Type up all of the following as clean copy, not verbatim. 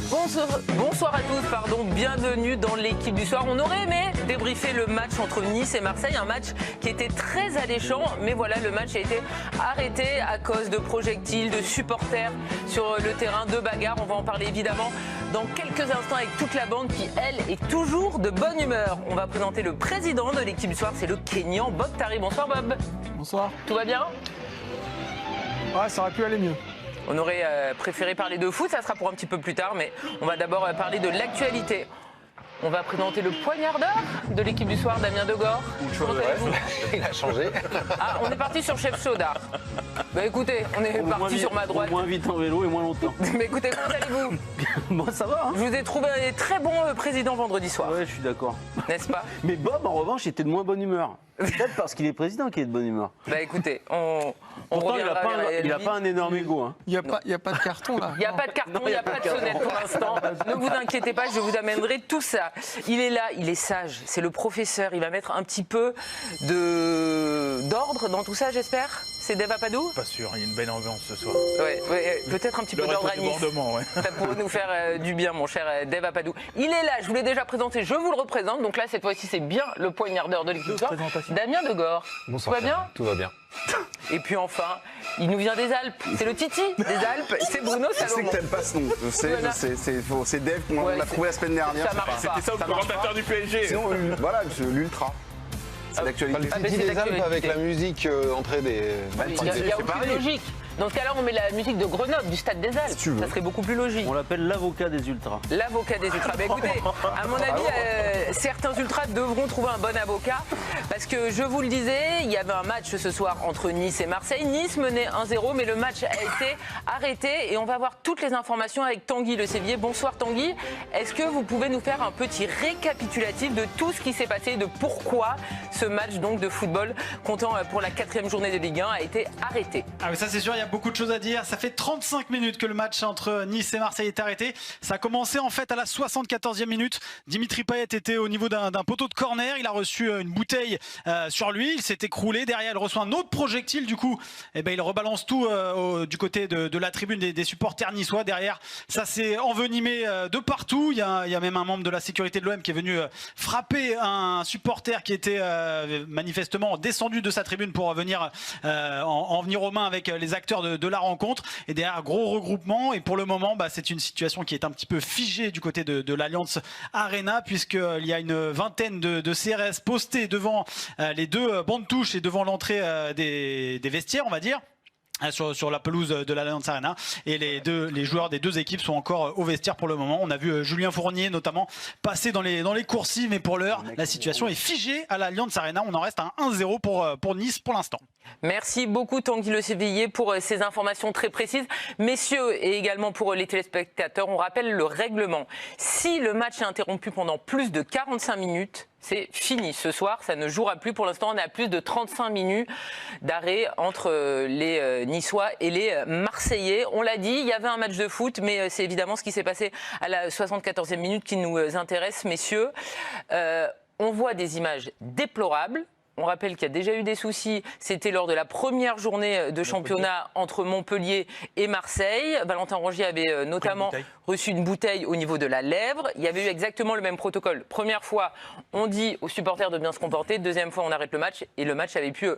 Bonsoir à tous, bienvenue dans l'équipe du soir. On aurait aimé débriefer le match entre Nice et Marseille, un match qui était très alléchant, mais voilà, le match a été arrêté à cause de projectiles, de supporters sur le terrain, de bagarres. On va en parler évidemment dans quelques instants avec toute la bande qui, elle, est toujours de bonne humeur. On va présenter le président de l'équipe du soir, c'est le Kényan Bob Tari. Bonsoir Bob. Bonsoir. Tout va bien? Ouais, ça aurait pu aller mieux. On aurait préféré parler de foot, ça sera pour un petit peu plus tard, mais on va d'abord parler de l'actualité. On va présenter le poignardeur de l'équipe du soir, Damien Degore. Comment allez-vous? Il a changé. Ah, on est parti sur Chef Soda. Bah écoutez, on est parti sur ma droite. Moins vite en vélo et moins longtemps. Mais écoutez, comment allez-vous? Bon, ça va, hein. Je vous ai trouvé un très bon président vendredi soir. Ouais, je suis d'accord. N'est-ce pas? Mais Bob, en revanche, était de moins bonne humeur. Peut-être parce qu'il est président qu'il est de bonne humeur. Bah écoutez, on Pourtant, reviendra il n'a pas un énorme ego. Hein. Il n'y a pas de carton là. Il n'y a pas de carton, il n'y a pas de sonnette pour l'instant. Ne vous inquiétez pas, je vous amènerai tout ça. Il est là, il est sage, c'est le professeur. Il va mettre un petit peu d'ordre dans tout ça, j'espère. C'est Dave Apadou? Pas sûr, il y a une belle ambiance ce soir. Ouais, peut-être un petit peu d'ordre à Nice. Ouais. Ça pourrait nous faire du bien, mon cher Dave Apadou. Il est là, je vous l'ai déjà présenté, je vous le représente. Donc là, cette fois-ci, c'est bien le poignardeur de l'équipe. Damien Degore. Bonsoir. Tout va bien? Tout va bien. Et puis enfin, il nous vient des Alpes. C'est le Titi des Alpes. C'est Bruno Je sais Salomon. que t'aimes pas ce nom. Je sais, Voilà. c'est Dave qu'on l'a trouvé la semaine dernière. Ça marche pas. C'était ça le commentateur du PSG. Sinon, voilà, l'ultra. C'est l'actualité. Ah, mais Titi c'est des Alpes l'actualité. avec la musique entrée des... Il y a aucune logique. Dans ce cas-là, on met la musique de Grenoble, du Stade des Alpes. tu veux. Ça serait beaucoup plus logique. On l'appelle l'avocat des ultras. L'avocat des ultras. Mais écoutez, à mon avis, certains ultras devront trouver un bon avocat. Parce que je vous le disais, il y avait un match ce soir entre Nice et Marseille. Nice menait 1-0, mais le match a été arrêté. Et on va voir toutes les informations avec Tanguy Le Sévier. Bonsoir Tanguy. Est-ce que vous pouvez nous faire un petit récapitulatif de tout ce qui s'est passé, de pourquoi ce match donc de football, comptant pour la 4e journée de Ligue 1, a été arrêté? Ah oui, ça c'est sûr, il y a beaucoup de choses à dire. Ça fait 35 minutes que le match entre Nice et Marseille est arrêté. Ça a commencé en fait à la 74e minute. Dimitri Payet était au niveau d'un poteau de corner. Il a reçu une bouteille sur lui. Il s'est écroulé. Derrière, il reçoit un autre projectile. Du coup, il rebalance tout du côté de la tribune des supporters niçois. Derrière, ça s'est envenimé de partout. Il y a même un membre de la sécurité de l'OM qui est venu frapper un supporter qui était manifestement descendu de sa tribune pour venir en venir aux mains avec les acteurs de la rencontre. Et derrière, gros regroupement. Et pour le moment, c'est une situation qui est un petit peu figée du côté de l'Allianz Arena, puisqu'il y a une vingtaine de CRS postés devant les deux bancs de touche et devant l'entrée des vestiaires, on va dire. Sur la pelouse de l'Allianz Arena, et les joueurs des deux équipes sont encore au vestiaire pour le moment. On a vu Julien Fournier notamment passer dans les coursives, mais pour l'heure la situation est figée à l'Allianz Arena. On en reste à 1-0 pour Nice pour l'instant. Merci beaucoup Tanguy Le Sévillier pour ces informations très précises. Messieurs, et également pour les téléspectateurs, on rappelle le règlement. Si le match est interrompu pendant plus de 45 minutes, c'est fini. Ce soir, ça ne jouera plus. Pour l'instant, on a plus de 35 minutes d'arrêt entre les Niçois et les Marseillais. On l'a dit, il y avait un match de foot, mais c'est évidemment ce qui s'est passé à la 74e minute qui nous intéresse, messieurs. On voit des images déplorables. On rappelle qu'il y a déjà eu des soucis. C'était lors de la première journée de championnat entre Montpellier et Marseille. Valentin Rongier avait notamment reçu une bouteille au niveau de la lèvre. Il y avait eu exactement le même protocole. Première fois, on dit aux supporters de bien se comporter. Deuxième fois, on arrête le match. Et le match avait pu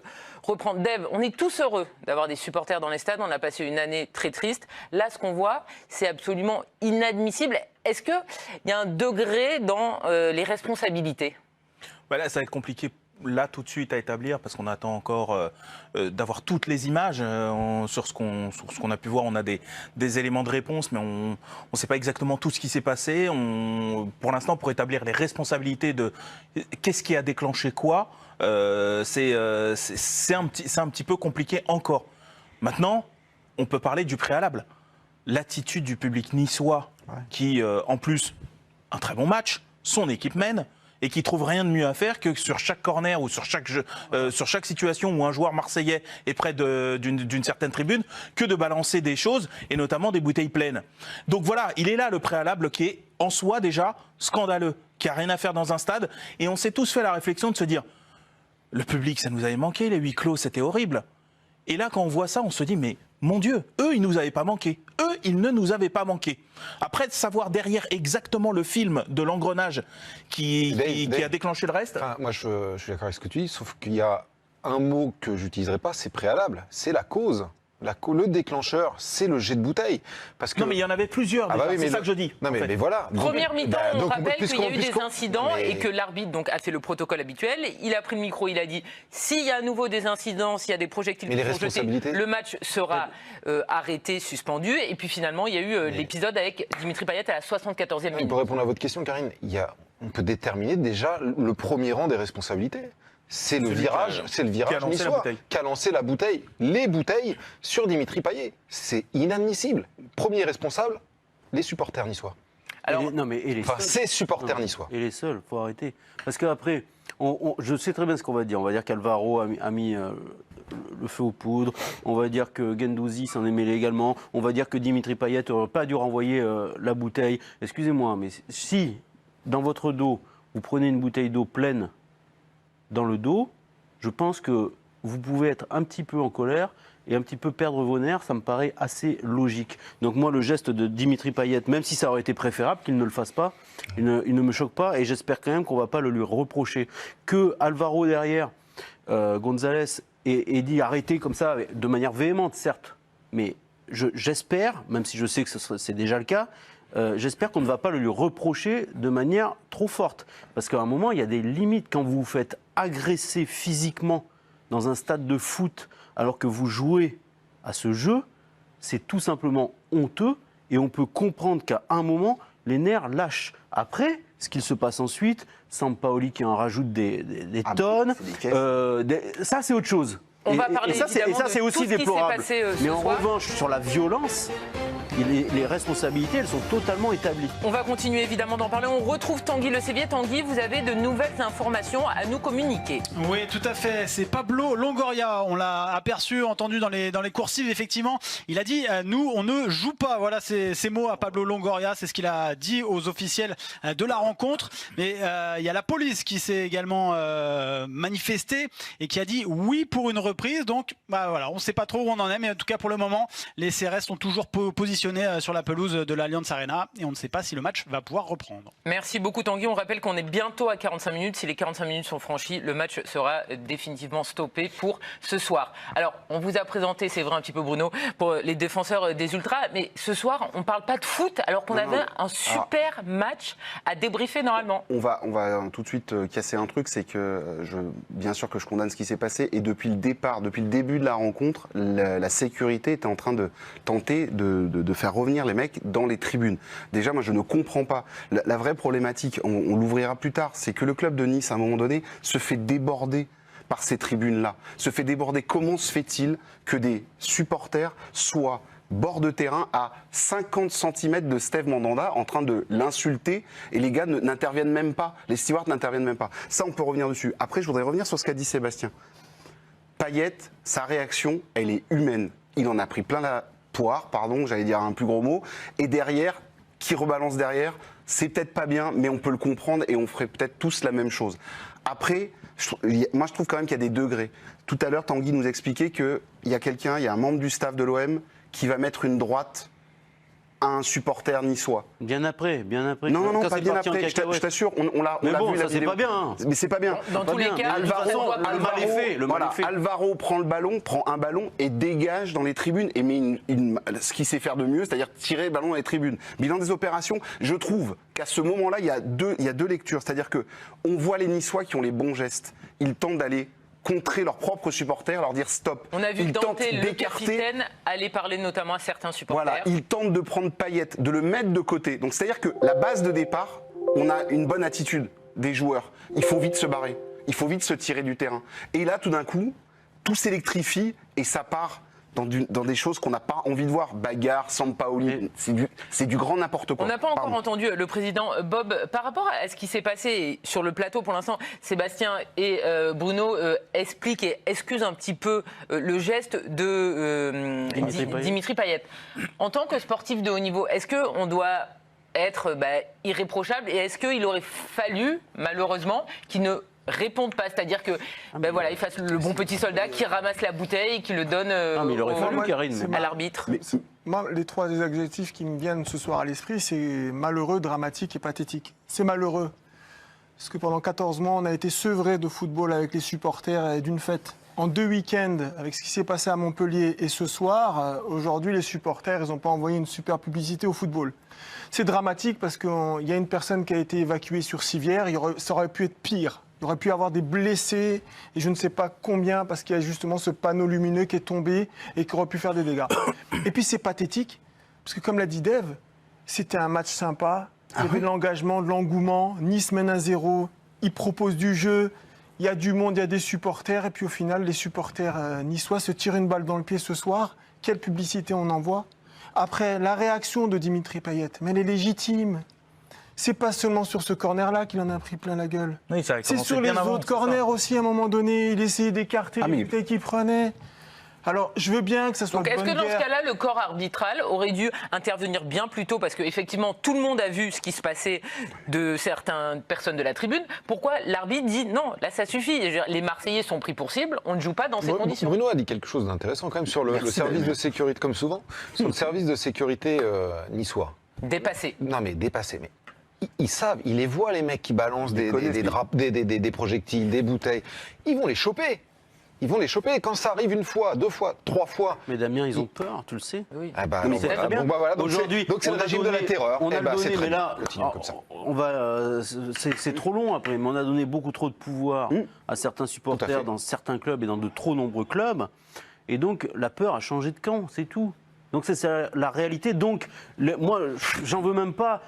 reprendre. Dave, on est tous heureux d'avoir des supporters dans les stades. On a passé une année très triste. Là, ce qu'on voit, c'est absolument inadmissible. Est-ce qu'il y a un degré dans les responsabilités? Là, ça va être compliqué. Là, tout de suite, à établir, parce qu'on attend encore d'avoir toutes les images. Sur ce qu'on a pu voir, on a des éléments de réponse, mais on ne sait pas exactement tout ce qui s'est passé. Pour l'instant, pour établir les responsabilités de qu'est-ce qui a déclenché quoi, c'est un petit peu compliqué encore. Maintenant, on peut parler du préalable. L'attitude du public niçois, qui, en plus, un très bon match, son équipe mène, et qui trouve rien de mieux à faire que sur chaque corner ou sur chaque situation où un joueur marseillais est près d'une certaine tribune, que de balancer des choses, et notamment des bouteilles pleines. Donc voilà, il est là le préalable qui est en soi déjà scandaleux, qui n'a rien à faire dans un stade, et on s'est tous fait la réflexion de se dire, le public, ça nous avait manqué, les huis clos, c'était horrible. Et là, quand on voit ça, on se dit, mais mon Dieu, eux, ils nous avaient pas manqué. Eux, ils ne nous avaient pas manqué. Après, de savoir derrière exactement le film de l'engrenage qui a déclenché le reste... Enfin, moi, je suis d'accord avec ce que tu dis, sauf qu'il y a un mot que j'utiliserai pas, c'est préalable. C'est la cause. Le déclencheur, c'est le jet de bouteille. Parce que... Non, mais il y en avait plusieurs, c'est ça que je dis. Non, mais voilà. Première mi-temps, on donc, rappelle qu'il y a eu des incidents mais... et que l'arbitre donc, a fait le protocole habituel. Il a pris le micro, il a dit s'il y a à nouveau des incidents, s'il y a des projectiles qui sont jetés, le match sera arrêté, suspendu. Et puis finalement, il y a eu l'épisode avec Dimitri Payet à la 74e minute. Pour répondre à votre question, Karine, on peut déterminer déjà le premier rang des responsabilités. C'est le virage niçois qui a lancé la bouteille, les bouteilles sur Dimitri Payet. C'est inadmissible. Premier responsable, les supporters niçois. Alors, ces supporters niçois. Et les seuls, faut arrêter. Parce qu'après, je sais très bien ce qu'on va dire. On va dire qu'Alvaro a mis le feu aux poudres. On va dire que Guendouzi s'en est mêlé également. On va dire que Dimitri Payet n'aurait pas dû renvoyer la bouteille. Excusez-moi, mais si, dans votre dos, vous prenez une bouteille d'eau pleine dans le dos, je pense que vous pouvez être un petit peu en colère et un petit peu perdre vos nerfs, ça me paraît assez logique. Donc moi, le geste de Dimitri Payet, même si ça aurait été préférable qu'il ne le fasse pas, il ne me choque pas et j'espère quand même qu'on ne va pas le lui reprocher. Que Alvaro derrière, Gonzalez, ait dit arrêter comme ça, de manière véhémente certes, mais j'espère, même si je sais que c'est déjà le cas, j'espère qu'on ne va pas le lui reprocher de manière trop forte. Parce qu'à un moment, il y a des limites. Quand vous vous faites agresser physiquement dans un stade de foot alors que vous jouez à ce jeu, c'est tout simplement honteux et on peut comprendre qu'à un moment, les nerfs lâchent. Après, ce qu'il se passe ensuite, Sampaoli qui en rajoute des tonnes, ça c'est autre chose. On va parler ça c'est aussi déplorable. Mais en soir. revanche, sur la violence, les responsabilités, elles sont totalement établies. On va continuer évidemment d'en parler. On retrouve Tanguy Le Sévier. Tanguy, vous avez de nouvelles informations à nous communiquer. Oui, tout à fait. C'est Pablo Longoria. On l'a aperçu, entendu dans les coursives. Effectivement, il a dit nous, on ne joue pas. Voilà ces mots à Pablo Longoria. C'est ce qu'il a dit aux officiels de la rencontre. Mais il y a la police qui s'est également manifestée et qui a dit oui pour une reprise. Donc, voilà, on ne sait pas trop où on en est. Mais en tout cas, pour le moment, les CRS sont toujours positionnés sur la pelouse de l'Allianz Arena et on ne sait pas si le match va pouvoir reprendre. Merci beaucoup Tanguy. On rappelle qu'on est bientôt à 45 minutes. Si les 45 minutes sont franchies, le match sera définitivement stoppé pour ce soir. Alors, on vous a présenté, c'est vrai un petit peu Bruno, pour les défenseurs des Ultras, mais ce soir, on ne parle pas de foot alors qu'on avait un super match à débriefer normalement. On va tout de suite casser un truc, c'est que bien sûr que je condamne ce qui s'est passé et depuis le départ, depuis le début de la rencontre, la sécurité était en train de tenter de faire revenir les mecs dans les tribunes. Déjà, moi, je ne comprends pas. La vraie problématique, on l'ouvrira plus tard, c'est que le club de Nice, à un moment donné, se fait déborder par ces tribunes-là. Se fait déborder. Comment se fait-il que des supporters soient bord de terrain à 50 cm de Steve Mandanda en train de l'insulter et les gars n'interviennent même pas, les stewards n'interviennent même pas. Ça, on peut revenir dessus. Après, je voudrais revenir sur ce qu'a dit Sébastien. Payet, sa réaction, elle est humaine. Il en a pris plein la poire, pardon, j'allais dire un plus gros mot, et derrière, qui rebalance derrière, c'est peut-être pas bien, mais on peut le comprendre et on ferait peut-être tous la même chose. Après, moi je trouve quand même qu'il y a des degrés. Tout à l'heure, Tanguy nous expliquait qu'il y a quelqu'un, il y a un membre du staff de l'OM qui va mettre une droite à un supporter niçois. Bien après. Non, pas bien après, je t'assure, on l'a vu la vidéo. C'est pas bien. Hein. Mais c'est pas bien. Dans tous les cas, Alvaro prend un ballon et dégage dans les tribunes et met ce qu'il sait faire de mieux, c'est-à-dire tirer le ballon dans les tribunes. Bilan des opérations, je trouve qu'à ce moment-là, il y a deux lectures. C'est-à-dire qu'on voit les Niçois qui ont les bons gestes. Ils tentent d'aller contrer leurs propres supporters, leur dire stop. On a vu Dante, le capitaine, aller parler notamment à certains supporters. Voilà, ils tentent de prendre Payet, de le mettre de côté. Donc c'est-à-dire que la base de départ, on a une bonne attitude des joueurs. Il faut vite se barrer, il faut vite se tirer du terrain. Et là, tout d'un coup, tout s'électrifie et ça part dans des choses qu'on n'a pas envie de voir. Bagarre, Sampaoli, c'est du grand n'importe quoi. On n'a pas encore entendu le président Bob. Par rapport à ce qui s'est passé sur le plateau, pour l'instant, Sébastien et Bruno expliquent et excusent un petit peu le geste de Dimitri Payet. En tant que sportif de haut niveau, est-ce qu'on doit être irréprochable et est-ce qu'il aurait fallu, malheureusement, qu'il ne répondent pas, c'est-à-dire que ben voilà, ils fassent le bon petit soldat qui ramasse la bouteille et qui le donne mais il aurait fallu, Karine, à l'arbitre. Moi, les trois adjectifs qui me viennent ce soir à l'esprit, c'est malheureux, dramatique et pathétique. C'est malheureux. Parce que pendant 14 mois, on a été sevrés de football avec les supporters et d'une fête. En 2 week-ends, avec ce qui s'est passé à Montpellier et ce soir, aujourd'hui, les supporters, ils n'ont pas envoyé une super publicité au football. C'est dramatique parce qu'il y a une personne qui a été évacuée sur civière. Ça aurait pu être pire. Il aurait pu y avoir des blessés, et je ne sais pas combien, parce qu'il y a justement ce panneau lumineux qui est tombé et qui aurait pu faire des dégâts. Et puis c'est pathétique, parce que comme l'a dit Dave, c'était un match sympa. Il y avait de l'engagement, de l'engouement. Nice mène 1-0. Ils proposent du jeu. Il y a du monde, il y a des supporters. Et puis au final, les supporters niçois se tirent une balle dans le pied ce soir. Quelle publicité on envoie? Après, la réaction de Dimitri Payet, mais elle est légitime. C'est pas seulement sur ce corner-là qu'il en a pris plein la gueule. Oui, c'est sur les autres corners aussi, à un moment donné. Il essayait d'écarter les bouteilles qu'il prenait. Alors, je veux bien que ça soit. Donc, est-ce que dans ce cas-là, le corps arbitral aurait dû intervenir bien plus tôt? Parce qu'effectivement, tout le monde a vu ce qui se passait de certaines personnes de la tribune. Pourquoi l'arbitre dit non, là, ça suffit? Les Marseillais sont pris pour cible, on ne joue pas dans ces conditions. Bruno a dit quelque chose d'intéressant quand même sur le service de sécurité, comme souvent, sur le service de sécurité niçois. Dépassé. Non, mais dépassé. Mais ils savent, ils les voient, les mecs qui balancent des projectiles, des bouteilles. Ils vont les choper. Ils vont les choper. Quand ça arrive 1 fois, 2 fois, 3 fois. Mais Damien, ils ont peur, tu le sais. Oui. Ah bah, oui, voilà, aujourd'hui, donc c'est le régime de la terreur. On a donné, mais là, comme ça. c'est trop long après. Mais on a donné beaucoup trop de pouvoir à certains supporters dans certains clubs et dans de trop nombreux clubs. Et donc la peur a changé de camp, c'est tout. Donc c'est la réalité. Donc moi, j'en veux même pas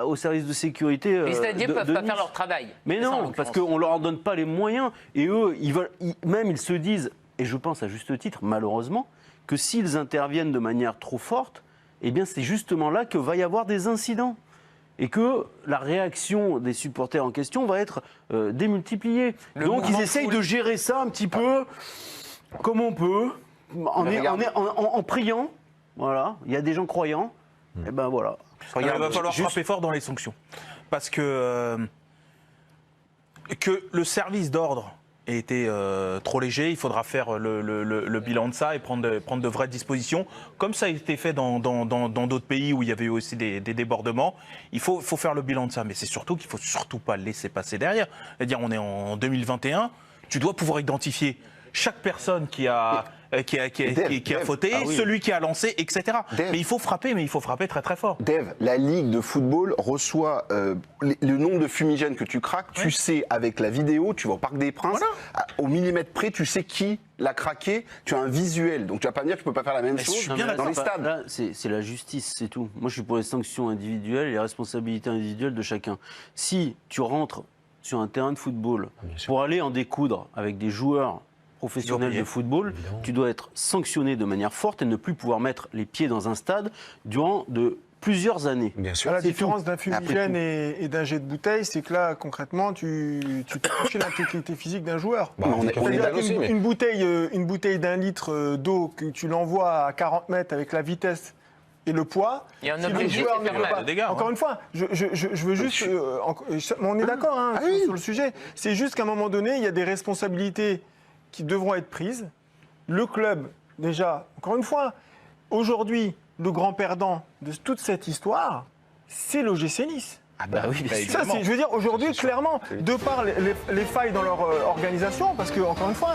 au service de sécurité. Les stadiers ne peuvent pas faire leur travail. Mais non, parce qu'on ne leur donne pas les moyens. Et eux, ils se disent, et je pense à juste titre, malheureusement, que s'ils interviennent de manière trop forte, eh bien c'est justement là que va y avoir des incidents. Et que la réaction des supporters en question va être démultipliée. Donc ils essayent de gérer ça un petit peu comme on peut, en priant. Voilà, il y a des gens croyants, et ben voilà. Il va falloir frapper fort dans les sanctions. Parce que le service d'ordre ait été trop léger, il faudra faire le bilan de ça et prendre de vraies dispositions. Comme ça a été fait dans d'autres pays où il y avait eu aussi des débordements, il faut faire le bilan de ça. Mais c'est surtout qu'il ne faut surtout pas laisser passer derrière. C'est-à-dire, on est en 2021, tu dois pouvoir identifier chaque personne qui a fauté, celui qui a lancé, etc. Mais il faut frapper très très fort. Dave, la Ligue de football reçoit le nombre de fumigènes que tu craques, tu sais avec la vidéo, tu vas au Parc des Princes, au millimètre près, tu sais qui l'a craqué, tu as un visuel. Donc tu vas pas me dire que tu peux pas faire la même chose dans les stades. Là, c'est la justice, c'est tout. Moi je suis pour les sanctions individuelles et les responsabilités individuelles de chacun. Si tu rentres sur un terrain de football pour aller en découdre avec des joueurs professionnel de football, tu dois être sanctionné de manière forte et ne plus pouvoir mettre les pieds dans un stade durant plusieurs années. Bien sûr. La différence d'un fumigène et d'un jet de bouteille, c'est que là, concrètement, tu touches l'intégrité physique d'un joueur. Une bouteille d'1 litre d'eau que tu l'envoies à 40 mètres avec la vitesse et le poids. Il y a un objectif de faire mal. Encore une fois, je veux juste... on est d'accord sur le sujet. C'est juste qu'à un moment donné, il y a des responsabilités qui devront être prises. Le club, déjà, encore une fois, aujourd'hui, le grand perdant de toute cette histoire, c'est l'OGC Nice. Ah bah oui, ça, je veux dire, aujourd'hui, clairement, de par les failles dans leur organisation, parce que, encore une fois,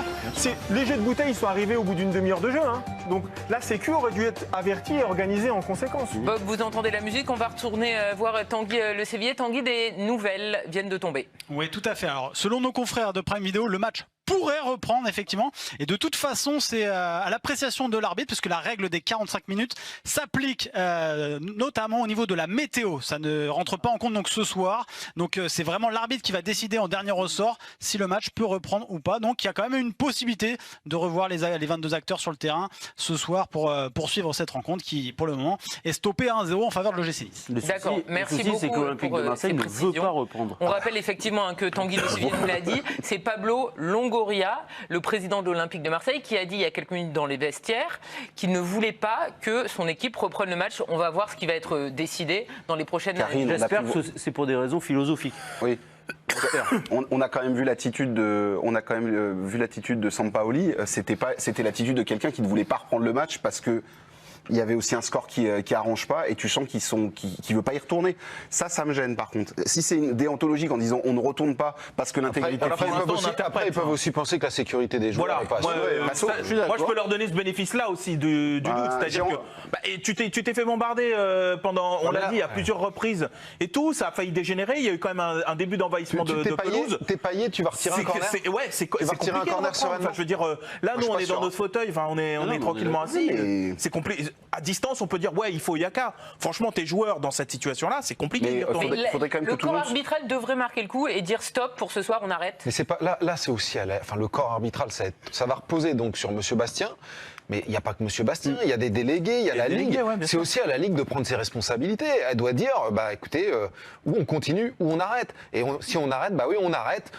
les jets de bouteilles, ils sont arrivés au bout d'une demi-heure de jeu. Donc la Sécu aurait dû être avertie et organisée en conséquence. Bob, vous entendez la musique, on va retourner voir Tanguy Le Sévillier. Tanguy, des nouvelles viennent de tomber. Oui, tout à fait. Alors, selon nos confrères de Prime Video, le match pourrait reprendre effectivement, et de toute façon c'est à l'appréciation de l'arbitre, puisque la règle des 45 minutes s'applique notamment au niveau de la météo. Ça ne rentre pas en compte donc ce soir, donc c'est vraiment l'arbitre qui va décider en dernier ressort si le match peut reprendre ou pas. Donc il y a quand même une possibilité de revoir les 22 acteurs sur le terrain ce soir pour poursuivre cette rencontre qui pour le moment est stoppée à 1-0 en faveur de l'OGC Nice. D'accord, merci beaucoup. C'est que l'Olympique de Marseille ne veut pas reprendre. On rappelle effectivement que Tanguy Le Sévillier nous l'a dit, c'est Pablo Longoria, le président de l'Olympique de Marseille, qui a dit il y a quelques minutes dans les vestiaires qu'il ne voulait pas que son équipe reprenne le match. On va voir ce qui va être décidé dans les prochaines années. J'espère que c'est pour des raisons philosophiques. Oui. On a quand même vu l'attitude de Sampaoli. C'était l'attitude de quelqu'un qui ne voulait pas reprendre le match parce que il y avait aussi un score qui arrange pas et tu sens qu'il veut pas y retourner. Ça me gêne par contre. Si c'est une déontologique en disant on ne retourne pas parce que l'intégrité Après, ils peuvent aussi penser que la sécurité des joueurs Voilà. n'est pas Moi, je peux leur donner ce bénéfice-là aussi du doute. C'est-à-dire que tu t'es fait bombarder pendant, on l'a dit, à plusieurs reprises et tout. Ça a failli dégénérer. Il y a eu quand même un début d'envahissement de pelouse. T'es Payet, tu vas retirer un corner. C'est compliqué. Enfin, je veux dire, là, nous, on est dans notre fauteuil. Enfin, on est tranquillement assis. C'est compliqué. À distance, on peut dire ouais, il faut Yaka. Franchement, tes joueurs dans cette situation-là, c'est compliqué. Faudrait quand même le corps arbitral devrait marquer le coup et dire stop pour ce soir, on arrête. Mais c'est pas là, c'est aussi le corps arbitral, ça va reposer donc sur Monsieur Bastien. Mais il n'y a pas que Monsieur Bastien, il y a des délégués, il y a la Ligue. C'est aussi à la Ligue de prendre ses responsabilités. Elle doit dire, écoutez, où on continue, où on arrête. Et si on arrête, oui, on arrête.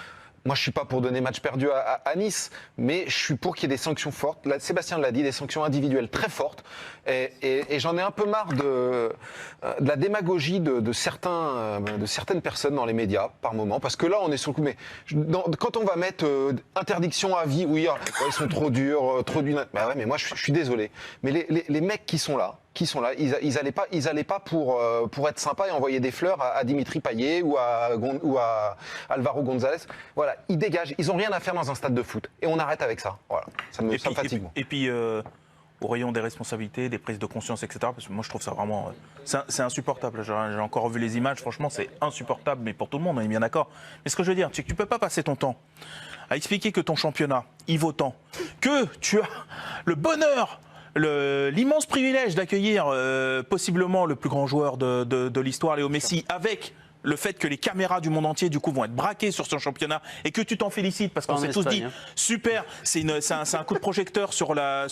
Moi, je suis pas pour donner match perdu à Nice, mais je suis pour qu'il y ait des sanctions fortes. Là, Sébastien l'a dit, des sanctions individuelles très fortes. Et j'en ai un peu marre de la démagogie de certaines personnes dans les médias par moment, parce que là, on est sur le coup. Mais quand on va mettre interdiction à vie, oui, ils sont trop durs, trop d'une. Bah ouais, mais moi, je suis désolé. Mais les mecs qui sont là, ils allaient pas pour être sympas et envoyer des fleurs à Dimitri Payet ou à Alvaro González. Voilà, ils dégagent. Ils ont rien à faire dans un stade de foot. Et on arrête avec ça. Voilà, ça me fatigue. Et puis au rayon des responsabilités, des prises de conscience, etc. Parce que moi, je trouve ça vraiment, c'est insupportable. J'ai encore revu les images. Franchement, c'est insupportable. Mais pour tout le monde, on est bien d'accord. Mais ce que je veux dire, c'est que tu peux pas passer ton temps à expliquer que ton championnat, il vaut tant, que tu as le bonheur, l'immense privilège d'accueillir possiblement le plus grand joueur de l'histoire, Léo Messi, avec le fait que les caméras du monde entier du coup vont être braquées sur son championnat et que tu t'en félicites parce qu'on s'est tous dit super, c'est un coup de projecteur sur la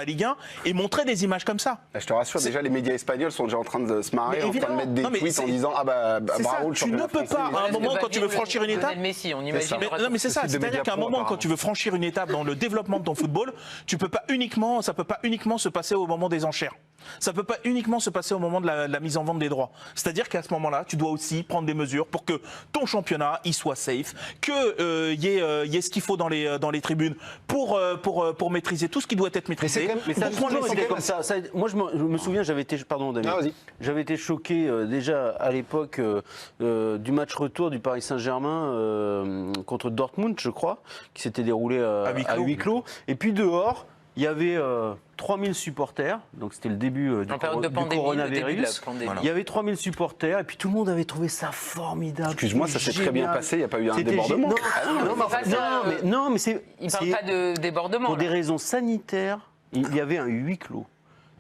Ligue 1 et montrer des images comme ça. Je te rassure, déjà les médias espagnols sont déjà en train de se marrer, en train de mettre des tweets en disant bravo le championnat français. Tu ne peux pas à un moment quand tu veux franchir une étape. Messi, on imagine. Mais c'est ça, c'est-à-dire qu'à un moment quand tu veux franchir une étape dans le développement de ton football, ça peut pas uniquement se passer au moment des enchères. Ça peut pas uniquement se passer au moment de la mise en vente des droits. C'est-à-dire qu'à ce moment-là, tu dois aussi prendre des mesures pour que ton championnat il soit safe, que y ait ce qu'il faut dans les tribunes pour maîtriser tout ce qui doit être maîtrisé. Mais ça, comme ça. Moi, je me souviens, j'avais été choqué déjà à l'époque du match retour du Paris Saint-Germain contre Dortmund, je crois, qui s'était déroulé à huis clos. Et puis dehors, il y avait 3000 supporters, donc c'était le début du coronavirus. Il y avait 3000 supporters et puis tout le monde avait trouvé ça formidable. Excuse-moi, ça s'est très bien passé, il n'y a pas eu un débordement. Non, mais c'est... Il ne parle pas de débordement. Pour des raisons sanitaires, il y avait un huis clos.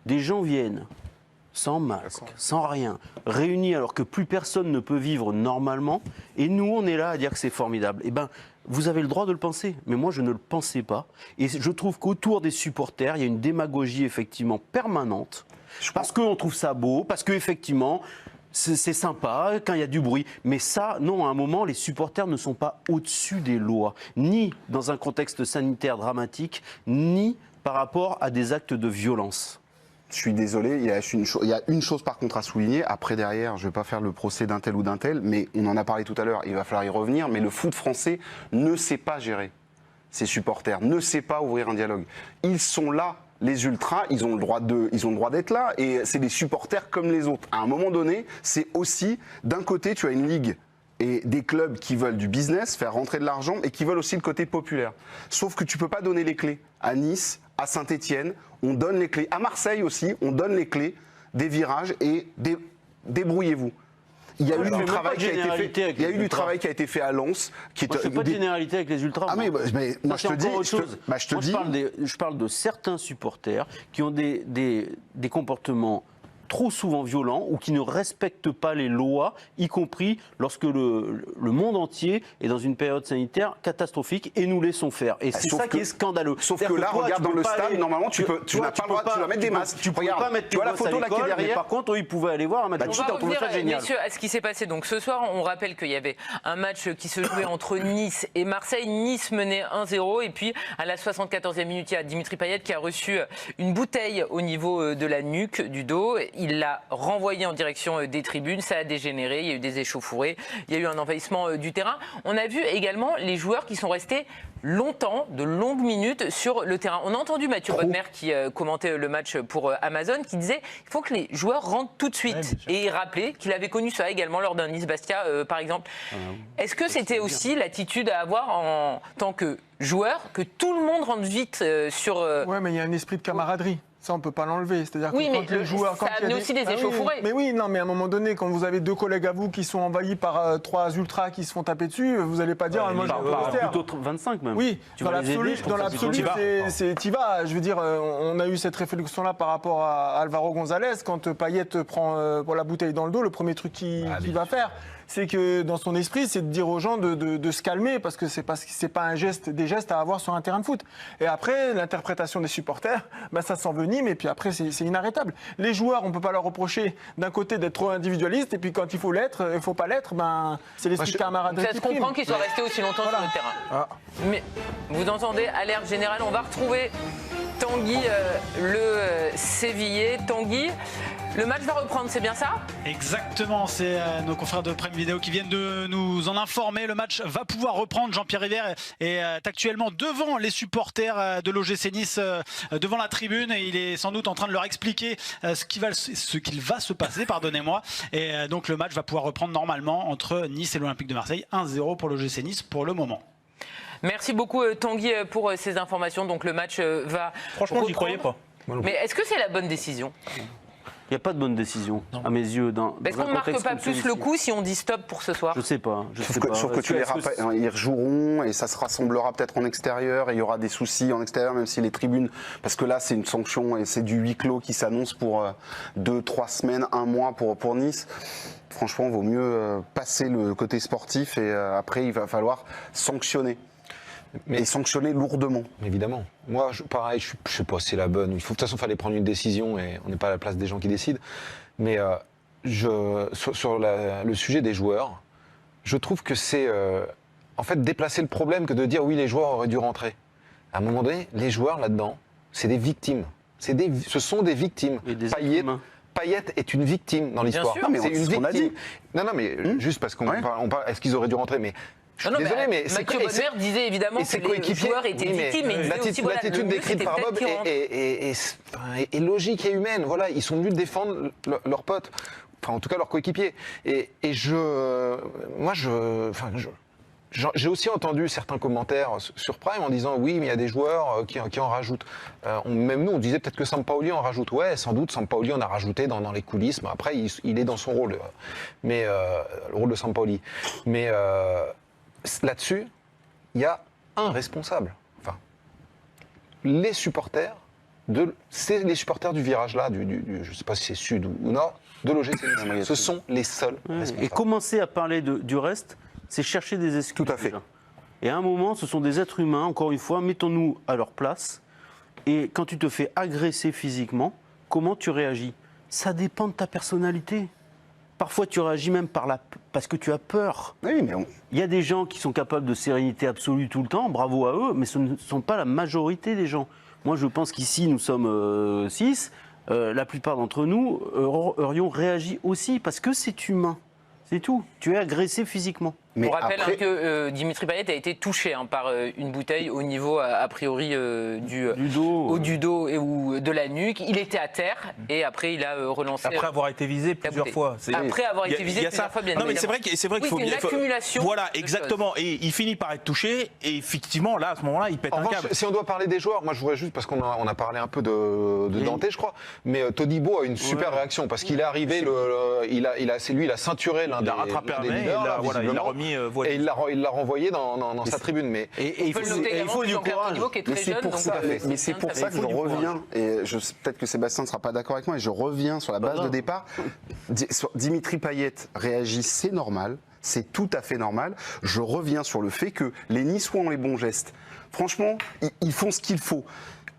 Des gens viennent sans masque, sans rien, réunis alors que plus personne ne peut vivre normalement, et nous on est là à dire que c'est formidable. Eh ben, vous avez le droit de le penser, mais moi je ne le pensais pas. Et je trouve qu'autour des supporters, il y a une démagogie effectivement permanente, parce qu'on trouve ça beau, parce qu'effectivement c'est sympa quand il y a du bruit. Mais ça, non, à un moment, les supporters ne sont pas au-dessus des lois, ni dans un contexte sanitaire dramatique, ni par rapport à des actes de violence. Je suis désolé, il y a une chose par contre à souligner. Après, derrière, je ne vais pas faire le procès d'un tel ou d'un tel, mais on en a parlé tout à l'heure, il va falloir y revenir. Mais le foot français ne sait pas gérer ses supporters, ne sait pas ouvrir un dialogue. Ils sont là, les ultras, ils ont le droit d'être là, et c'est des supporters comme les autres. À un moment donné, c'est aussi, d'un côté, tu as une ligue et des clubs qui veulent du business, faire rentrer de l'argent, et qui veulent aussi le côté populaire. Sauf que tu ne peux pas donner les clés à Nice, à Saint-Etienne, on donne les clés. À Marseille aussi, on donne les clés des virages et débrouillez-vous. Il y a eu du travail qui a été fait. Il y a eu du travail qui a été fait à Lens. Je ne fais pas de généralité avec les ultras. Ah mais moi je te dis. Je parle de certains supporters qui ont des comportements trop souvent violents ou qui ne respectent pas les lois, y compris lorsque le monde entier est dans une période sanitaire catastrophique, et nous laissons faire. Et c'est ça qui est scandaleux. Sauf que là, regarde dans le stade, normalement, tu n'as pas le droit, tu dois mettre des masques. Tu peux pas mettre, tu vois la photo là qui est derrière. Mais par contre, ils pouvaient aller voir un match de foot, on trouvait ça génial. Messieurs, à ce qui s'est passé donc ce soir, on rappelle qu'il y avait un match qui se jouait entre Nice et Marseille. Nice menait 1-0, et puis à la 74e minute, il y a Dimitri Payet qui a reçu une bouteille au niveau de la nuque, du dos. il l'a renvoyé en direction des tribunes, ça a dégénéré, il y a eu des échauffourées, il y a eu un envahissement du terrain. On a vu également les joueurs qui sont restés longtemps, de longues minutes sur le terrain. On a entendu Mathieu Bodmer qui commentait le match pour Amazon, qui disait il faut que les joueurs rentrent tout de suite. Et il rappelait qu'il avait connu ça également lors d'un Nice-Bastia, par exemple. Est-ce que c'était aussi l'attitude à avoir en tant que joueur, que tout le monde rentre vite sur... Ouais, mais il y a un esprit de camaraderie. Ça, on ne peut pas l'enlever. C'est-à-dire oui, que mais quand les joueurs, ça a amené aussi des échauffourées. Oui, mais oui, non, mais à un moment donné, quand vous avez deux collègues à vous qui sont envahis par 3 ultras qui se font taper dessus, vous n'allez pas dire moi je vais au vestiaire. Plutôt 25 même. Oui, dans l'absolu, t'y vas. Je veux dire, on a eu cette réflexion-là par rapport à Alvaro González. Quand Payet prend pour la bouteille dans le dos, le premier truc qu'il va faire, c'est que dans son esprit, c'est de dire aux gens de se calmer parce que c'est pas des gestes à avoir sur un terrain de foot. Et après, l'interprétation des supporters, ça s'envenime et puis après, c'est inarrêtable. Les joueurs, on peut pas leur reprocher d'un côté d'être trop individualiste et puis quand il faut l'être, il faut pas l'être, c'est l'esprit de camaraderie. Ça se comprend qu'ils soient restés aussi longtemps sur le terrain. Mais vous entendez, alerte générale, on va retrouver Tanguy, le Sévillais. Tanguy, le match va reprendre, c'est bien ça? Exactement, c'est nos confrères de Prime Video qui viennent de nous en informer. Le match va pouvoir reprendre. Jean-Pierre River est actuellement devant les supporters de l'OGC Nice, devant la tribune, et il est sans doute en train de leur expliquer ce qu'il va se passer, pardonnez-moi. Et donc le match va pouvoir reprendre normalement entre Nice et l'Olympique de Marseille. 1-0 pour l'OGC Nice pour le moment. Merci beaucoup Tanguy pour ces informations. Donc le match va Franchement, j'y croyais pas. Mais est-ce que c'est la bonne décision? Il n'y a pas de bonne décision, à mes yeux. Est-ce qu'on ne marque pas plus le coup si on dit stop pour ce soir? Je sais pas. Sauf que tu les rappelles, ils rejoueront et ça se rassemblera peut-être en extérieur et il y aura des soucis en extérieur, même si les tribunes, parce que là c'est une sanction et c'est du huis clos qui s'annonce pour 2-3 semaines, 1 mois pour Nice. Franchement, il vaut mieux passer le côté sportif et après il va falloir sanctionner. Et sanctionner lourdement. Évidemment. Moi, pareil, je ne sais pas si c'est la bonne. De toute façon, il fallait prendre une décision et on n'est pas à la place des gens qui décident. Mais sur le sujet des joueurs, je trouve que c'est en fait déplacer le problème que de dire oui, les joueurs auraient dû rentrer. À un moment donné, les joueurs là-dedans, c'est des victimes. Ce sont des victimes. Payet est une victime dans l'histoire. C'est une victime. Non, mais juste parce qu'on parle, est-ce qu'ils auraient dû rentrer, mais désolé, mais Mathieu Bodmer disait évidemment que les joueurs étaient victimes, mais l'attitude décrite par Bob est logique et humaine. Voilà, ils sont venus défendre leurs potes, enfin en tout cas leurs coéquipiers. Et j'ai aussi entendu certains commentaires sur Prime en disant oui, mais il y a des joueurs qui en rajoutent. Même nous, on disait peut-être que Sampaoli en rajoute. Ouais, sans doute, Sampaoli en a rajouté dans les coulisses. Mais après, il est dans son rôle, le rôle de Sampaoli. Mais là-dessus, il y a un responsable. Enfin, les supporters du virage là, je ne sais pas si c'est sud ou nord, de l'OGC Nice. Ce sont les seuls responsables. Et commencer à parler du reste, c'est chercher des excuses. Tout à fait. Déjà. Et à un moment, ce sont des êtres humains, encore une fois, mettons-nous à leur place. Et quand tu te fais agresser physiquement, comment tu réagis? Ça dépend de ta personnalité. Parfois, tu réagis même parce que tu as peur. Oui, mais Il y a des gens qui sont capables de sérénité absolue tout le temps, bravo à eux, mais ce ne sont pas la majorité des gens. Moi, je pense qu'ici, nous sommes 6. La plupart d'entre nous aurions réagi aussi, parce que c'est humain. C'est tout. Tu es agressé physiquement. Mais on rappelle que Dimitri Payet a été touché par une bouteille au niveau, a priori, du dos ou de la nuque. Il était à terre et après, il a relancé. Après avoir été visé plusieurs fois. Après avoir été visé plusieurs fois, bien évidemment. Non, mais c'est vrai qu'il faut une accumulation. Voilà, exactement. Et il finit par être touché et effectivement, là, à ce moment-là, il pète un câble. Si on doit parler des joueurs, moi je voudrais juste, parce qu'on a parlé un peu de Dante, je crois, mais Todibo a une super réaction parce qu'il est arrivé, c'est lui, il a ceinturé l'un des leaders, il l'a remis et il l'a renvoyé dans sa tribune. Mais il faut du courage. Mais c'est pour ça que je reviens, et peut-être que Sébastien ne sera pas d'accord avec moi, et je reviens sur la base de départ. Dimitri Payet réagit, c'est normal, c'est tout à fait normal. Je reviens sur le fait que les Niçois ont les bons gestes. Franchement, ils font ce qu'il faut.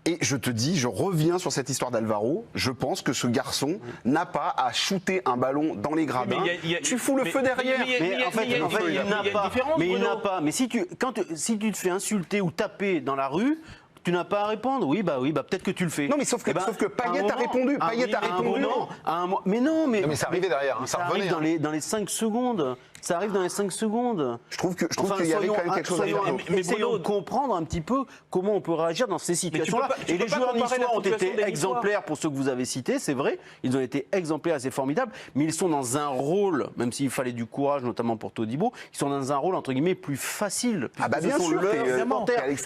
Et je te dis, je reviens sur cette histoire d'Alvaro. Je pense que ce garçon n'a pas à shooter un ballon dans les gradins. Tu fous le feu derrière. Mais en fait, il n'a pas. Mais si tu te fais insulter ou taper dans la rue, tu n'as pas à répondre. Oui, peut-être que tu le fais. Non, mais sauf que Payet a répondu. Payet a répondu. Mais non, mais ça arrivait derrière. Ça arrive dans les 5 secondes. Ça arrive dans les 5 secondes. Je trouve qu'il y avait quand même quelque chose à dire. Mais essayons de comprendre un petit peu comment on peut réagir dans ces situations-là. Et les joueurs niçois ont été exemplaires pour ceux que vous avez cités, c'est vrai. Ils ont été exemplaires, c'est formidable. Mais ils sont dans un rôle, même s'il fallait du courage, notamment pour Todibo, ils sont dans un rôle, entre guillemets, plus facile. Ah bah bien sûr,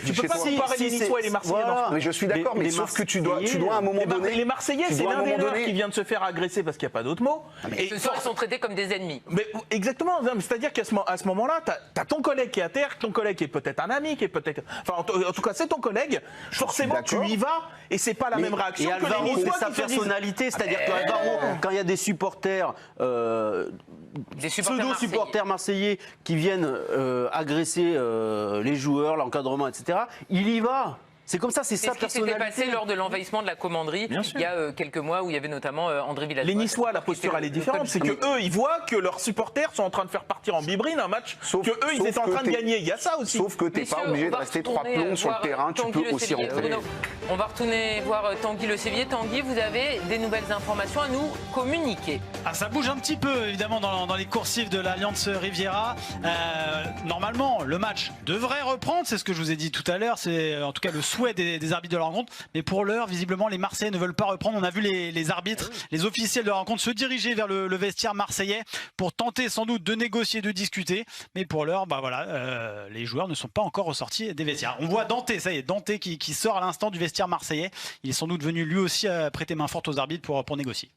tu peux pas comparer les Niçois et les Marseillais. Mais je suis d'accord, mais sauf que tu dois à un moment donné... Les Marseillais, c'est l'un des leurs qui vient de se faire agresser parce qu'il n'y a pas d'autre mot. Et ce soir, ils sont traités comme des ennemis. Exactement. C'est-à-dire qu'à ce moment-là, tu as ton collègue qui est à terre, ton collègue qui est peut-être un ami, qui est peut-être... Enfin, en tout cas, c'est ton collègue. Forcément, tu y vas et c'est pas la même réaction que les Niçois c'est sa personnalité. C'est-à-dire qu'Alvaro, quand il y a des supporters... pseudo-supporters marseillais qui viennent agresser les joueurs, l'encadrement, etc., il y va. C'est comme ça, c'est sa personnalité. C'est ce qui s'était passé lors de l'envahissement de la commanderie il y a quelques mois où il y avait notamment André Villas-Boas. Les Niçois, la posture elle est différente. C'est que eux, ils voient que leurs supporters sont en train de faire partir en bibrine un match que eux, ils étaient en train de gagner. Il y a ça aussi. Sauf que tu n'es pas obligé de rester 3 plombs sur le terrain. Tu peux aussi rentrer. On va retourner voir Tanguy Le Séviller. Tanguy, vous avez des nouvelles informations à nous communiquer. Ça bouge un petit peu, évidemment, dans les coursives de l'Alliance Riviera. Normalement, le match devrait reprendre. C'est ce que je vous ai dit tout à l'heure. C'est en tout cas le souhait des arbitres de la rencontre, mais pour l'heure, visiblement, les Marseillais ne veulent pas reprendre. On a vu les arbitres, les officiels de la rencontre se diriger vers le vestiaire marseillais pour tenter sans doute de négocier, de discuter, mais pour l'heure, les joueurs ne sont pas encore ressortis des vestiaires. On voit Dante, ça y est, Dante qui sort à l'instant du vestiaire marseillais. Il est sans doute venu lui aussi prêter main forte aux arbitres pour négocier.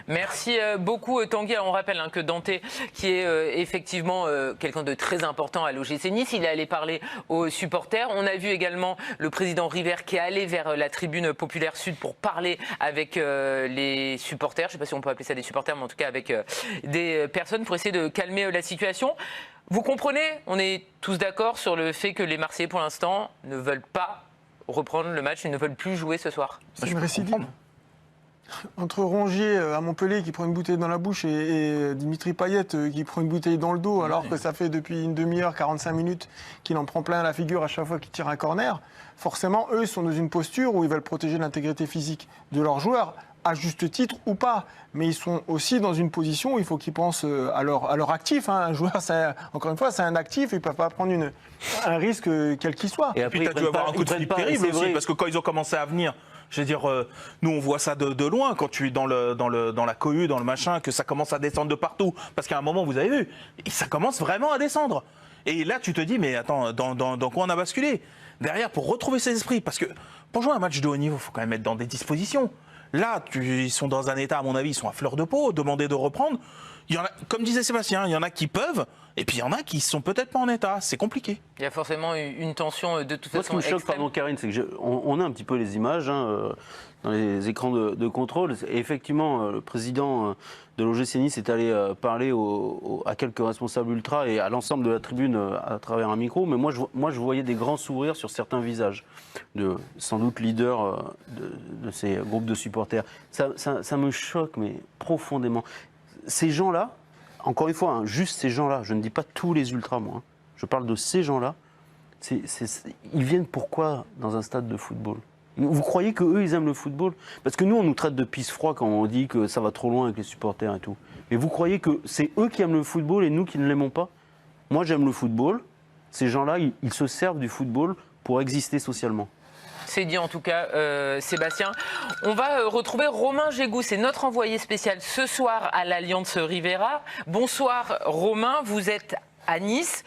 Merci beaucoup Tanguy. On rappelle que Dante, qui est effectivement quelqu'un de très important à l'OGC Nice, il est allé parler aux supporters. On a vu également le président River qui est allé vers la tribune populaire sud pour parler avec les supporters. Je ne sais pas si on peut appeler ça des supporters, mais en tout cas avec des personnes pour essayer de calmer la situation. Vous comprenez, on est tous d'accord sur le fait que les Marseillais pour l'instant ne veulent pas reprendre le match et ne veulent plus jouer ce soir. C'est une récidive. Entre Rongier à Montpellier qui prend une bouteille dans la bouche et Dimitri Payet qui prend une bouteille dans le dos alors que ça fait depuis une demi-heure, 45 minutes qu'il en prend plein la figure à chaque fois qu'il tire un corner, forcément eux ils sont dans une posture où ils veulent protéger l'intégrité physique de leurs joueurs, à juste titre ou pas, mais ils sont aussi dans une position où il faut qu'ils pensent à leur actif. Un joueur, encore une fois, c'est un actif, ils ne peuvent pas prendre un risque quel qu'il soit. Et puis tu as dû avoir un coup de flip terrible aussi, parce que quand ils ont commencé à venir... Je veux dire, nous on voit ça de loin quand tu es dans la cohue, dans le machin, que ça commence à descendre de partout. Parce qu'à un moment, vous avez vu, ça commence vraiment à descendre. Et là, tu te dis, mais attends, dans quoi on a basculé? Derrière, pour retrouver ses esprits, parce que pour jouer un match de haut niveau, il faut quand même être dans des dispositions. Là, ils sont dans un état, à mon avis, ils sont à fleur de peau, demander de reprendre. Il y en a, comme disait Sébastien, il y en a qui peuvent, et puis il y en a qui sont peut-être pas en état. C'est compliqué. Il y a forcément une tension de toute façon. Moi, ce qui me choque, pardon Karine, c'est que on a un petit peu les images dans les écrans de contrôle. Et effectivement, le président de l'OGC Nice est allé parler à quelques responsables ultra et à l'ensemble de la tribune à travers un micro. Mais moi, je voyais des grands sourires sur certains visages, sans doute leaders de ces groupes de supporters. Ça me choque, mais profondément. Ces gens-là, encore une fois, juste ces gens-là, je ne dis pas tous les ultras, moi, je parle de ces gens-là, ils viennent pourquoi dans un stade de football? Vous croyez qu'eux, ils aiment le football? Parce que nous, on nous traite de pisse-froid quand on dit que ça va trop loin avec les supporters et tout. Mais vous croyez que c'est eux qui aiment le football et nous qui ne l'aimons pas? Moi, j'aime le football. Ces gens-là, ils se servent du football pour exister socialement. C'est dit en tout cas, Sébastien. On va retrouver Romain Gégou, c'est notre envoyé spécial ce soir à l'Alliance Riviera. Bonsoir Romain, vous êtes à Nice.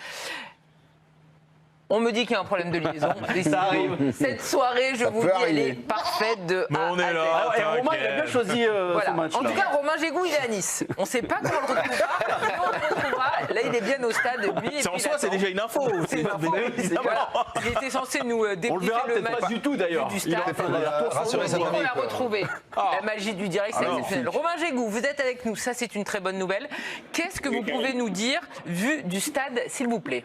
On me dit qu'il y a un problème de liaison. Ça arrive. Cette soirée, je vous dis, elle est parfaite de A à Z. Et Romain, il a bien choisi ce match-là. En tout cas, Romain Gégou, il est à Nice. On ne sait pas quand on le retrouvera, mais on le retrouvera. Là, il est bien au stade. En soi, c'est déjà une info. Voilà. Il était censé nous débriefer le match pas du tout d'ailleurs. Du stade. On l'a retrouvé. La magie du direct, c'est exceptionnel. Romain Gégou, vous êtes avec nous. Ça, c'est une très bonne nouvelle. Qu'est-ce que vous pouvez nous dire vu du stade, s'il vous plaît?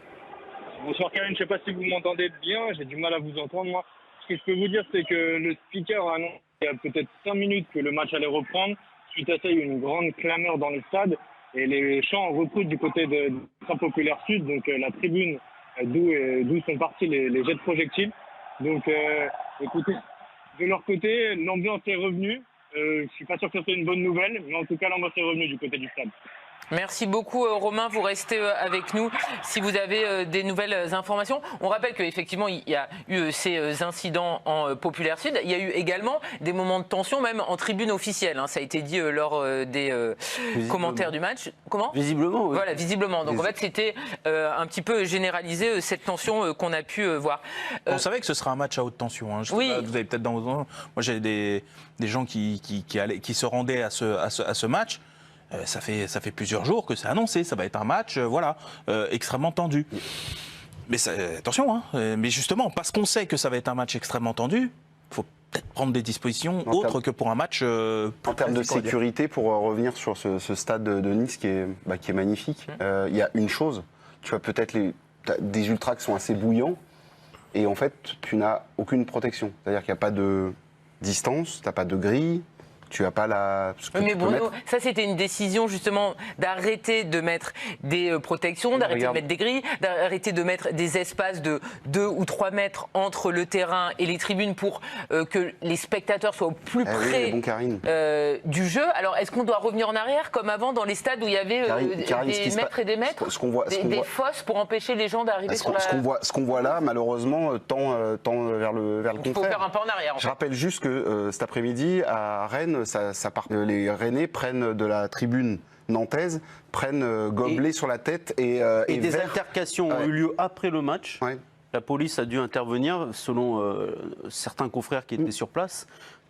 Bonsoir Karine, je ne sais pas si vous m'entendez bien, j'ai du mal à vous entendre moi. Ce que je peux vous dire, c'est que le speaker a annoncé il y a peut-être 5 minutes que le match allait reprendre. Suite à ça, il y a eu une grande clameur dans le stade et les chants ont repris du côté de Train Populaire Sud, donc la tribune d'où sont partis les jets de projectiles. Donc Écoutez, de leur côté, l'ambiance est revenue. Je suis pas sûr que c'est une bonne nouvelle, mais en tout cas, l'ambiance est revenue du côté du stade. Merci beaucoup Romain, vous restez avec nous si vous avez des nouvelles informations. On rappelle qu'effectivement il y a eu ces incidents en Populaire Sud, il y a eu également des moments de tension même en tribune officielle, ça a été dit lors des commentaires du match. Comment ? Visiblement, oui. Voilà, visiblement. Donc en fait c'était un petit peu généralisé cette tension qu'on a pu voir. On savait que ce sera un match à haute tension. Je sais Oui. pas, vous avez peut-être dans vos... Moi j'ai des gens qui se rendaient à ce match. Ça fait plusieurs jours que c'est annoncé, ça va être un match extrêmement tendu. Mais attention, mais justement, parce qu'on sait que ça va être un match extrêmement tendu, il faut peut-être prendre des dispositions autres que pour un match... en termes de sécurité, pour revenir sur ce stade de Nice qui est magnifique, il y a une chose, tu as peut-être des ultras qui sont assez bouillants, et en fait, tu n'as aucune protection. C'est-à-dire qu'il n'y a pas de distance, tu n'as pas de grille, tu n'as pas la... Mais Bruno, ça c'était une décision justement d'arrêter de mettre des protections, d'arrêter de mettre des grilles, d'arrêter de mettre des espaces de 2 ou 3 mètres entre le terrain et les tribunes pour que les spectateurs soient au plus près du jeu. Alors est-ce qu'on doit revenir en arrière comme avant dans les stades où il y avait des mètres et des mètres, des fosses pour empêcher les gens d'arriver sur la... Ce qu'on voit là, malheureusement, tend vers le contraire. Il faut faire un pas en arrière. Je rappelle juste que cet après-midi, à Rennes, les Rennais prennent de la tribune nantaise, prennent gobelet sur la tête et des altercations ont eu lieu après le match. Ouais. La police a dû intervenir selon certains confrères qui étaient sur place.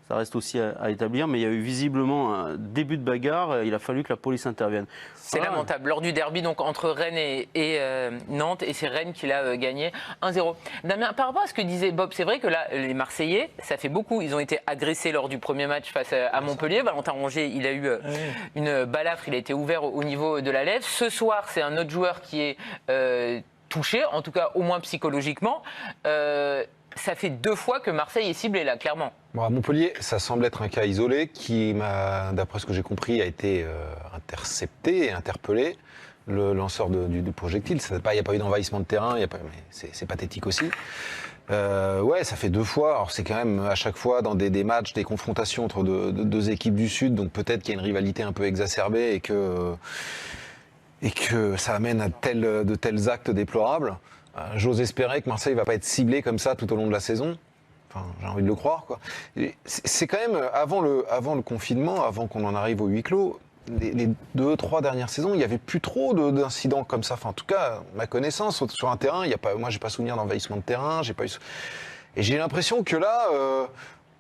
Ça reste aussi à établir, mais il y a eu visiblement un début de bagarre. Il a fallu que la police intervienne. C'est lamentable. Lors du derby donc, entre Rennes et Nantes, et c'est Rennes qui l'a gagné 1-0. Damien, par rapport à ce que disait Bob, c'est vrai que là, les Marseillais, ça fait beaucoup. Ils ont été agressés lors du premier match face à Montpellier. Valentin Rongier, il a eu une balafre, il a été ouvert au niveau de la lèvre. Ce soir, c'est un autre joueur qui est touché, en tout cas au moins psychologiquement. Ça fait 2 fois que Marseille est ciblé là, clairement. Bon, à Montpellier, ça semble être un cas isolé qui, d'après ce que j'ai compris, a été intercepté et interpellé. Le lanceur du projectile, il n'y a pas eu d'envahissement de terrain, mais c'est pathétique aussi. Ouais, ça fait 2 fois. Alors c'est quand même à chaque fois dans des matchs, des confrontations entre deux équipes du Sud, donc peut-être qu'il y a une rivalité un peu exacerbée et que ça amène à de tels actes déplorables. J'ose espérer que Marseille ne va pas être ciblé comme ça tout au long de la saison. Enfin, j'ai envie de le croire, quoi. C'est quand même, avant le confinement, avant qu'on en arrive au huis clos, les 2-3 dernières saisons, il n'y avait plus trop d'incidents comme ça. Enfin, en tout cas, ma connaissance, sur un terrain, moi, j'ai pas souvenir d'envahissement de terrain. Et j'ai l'impression que là...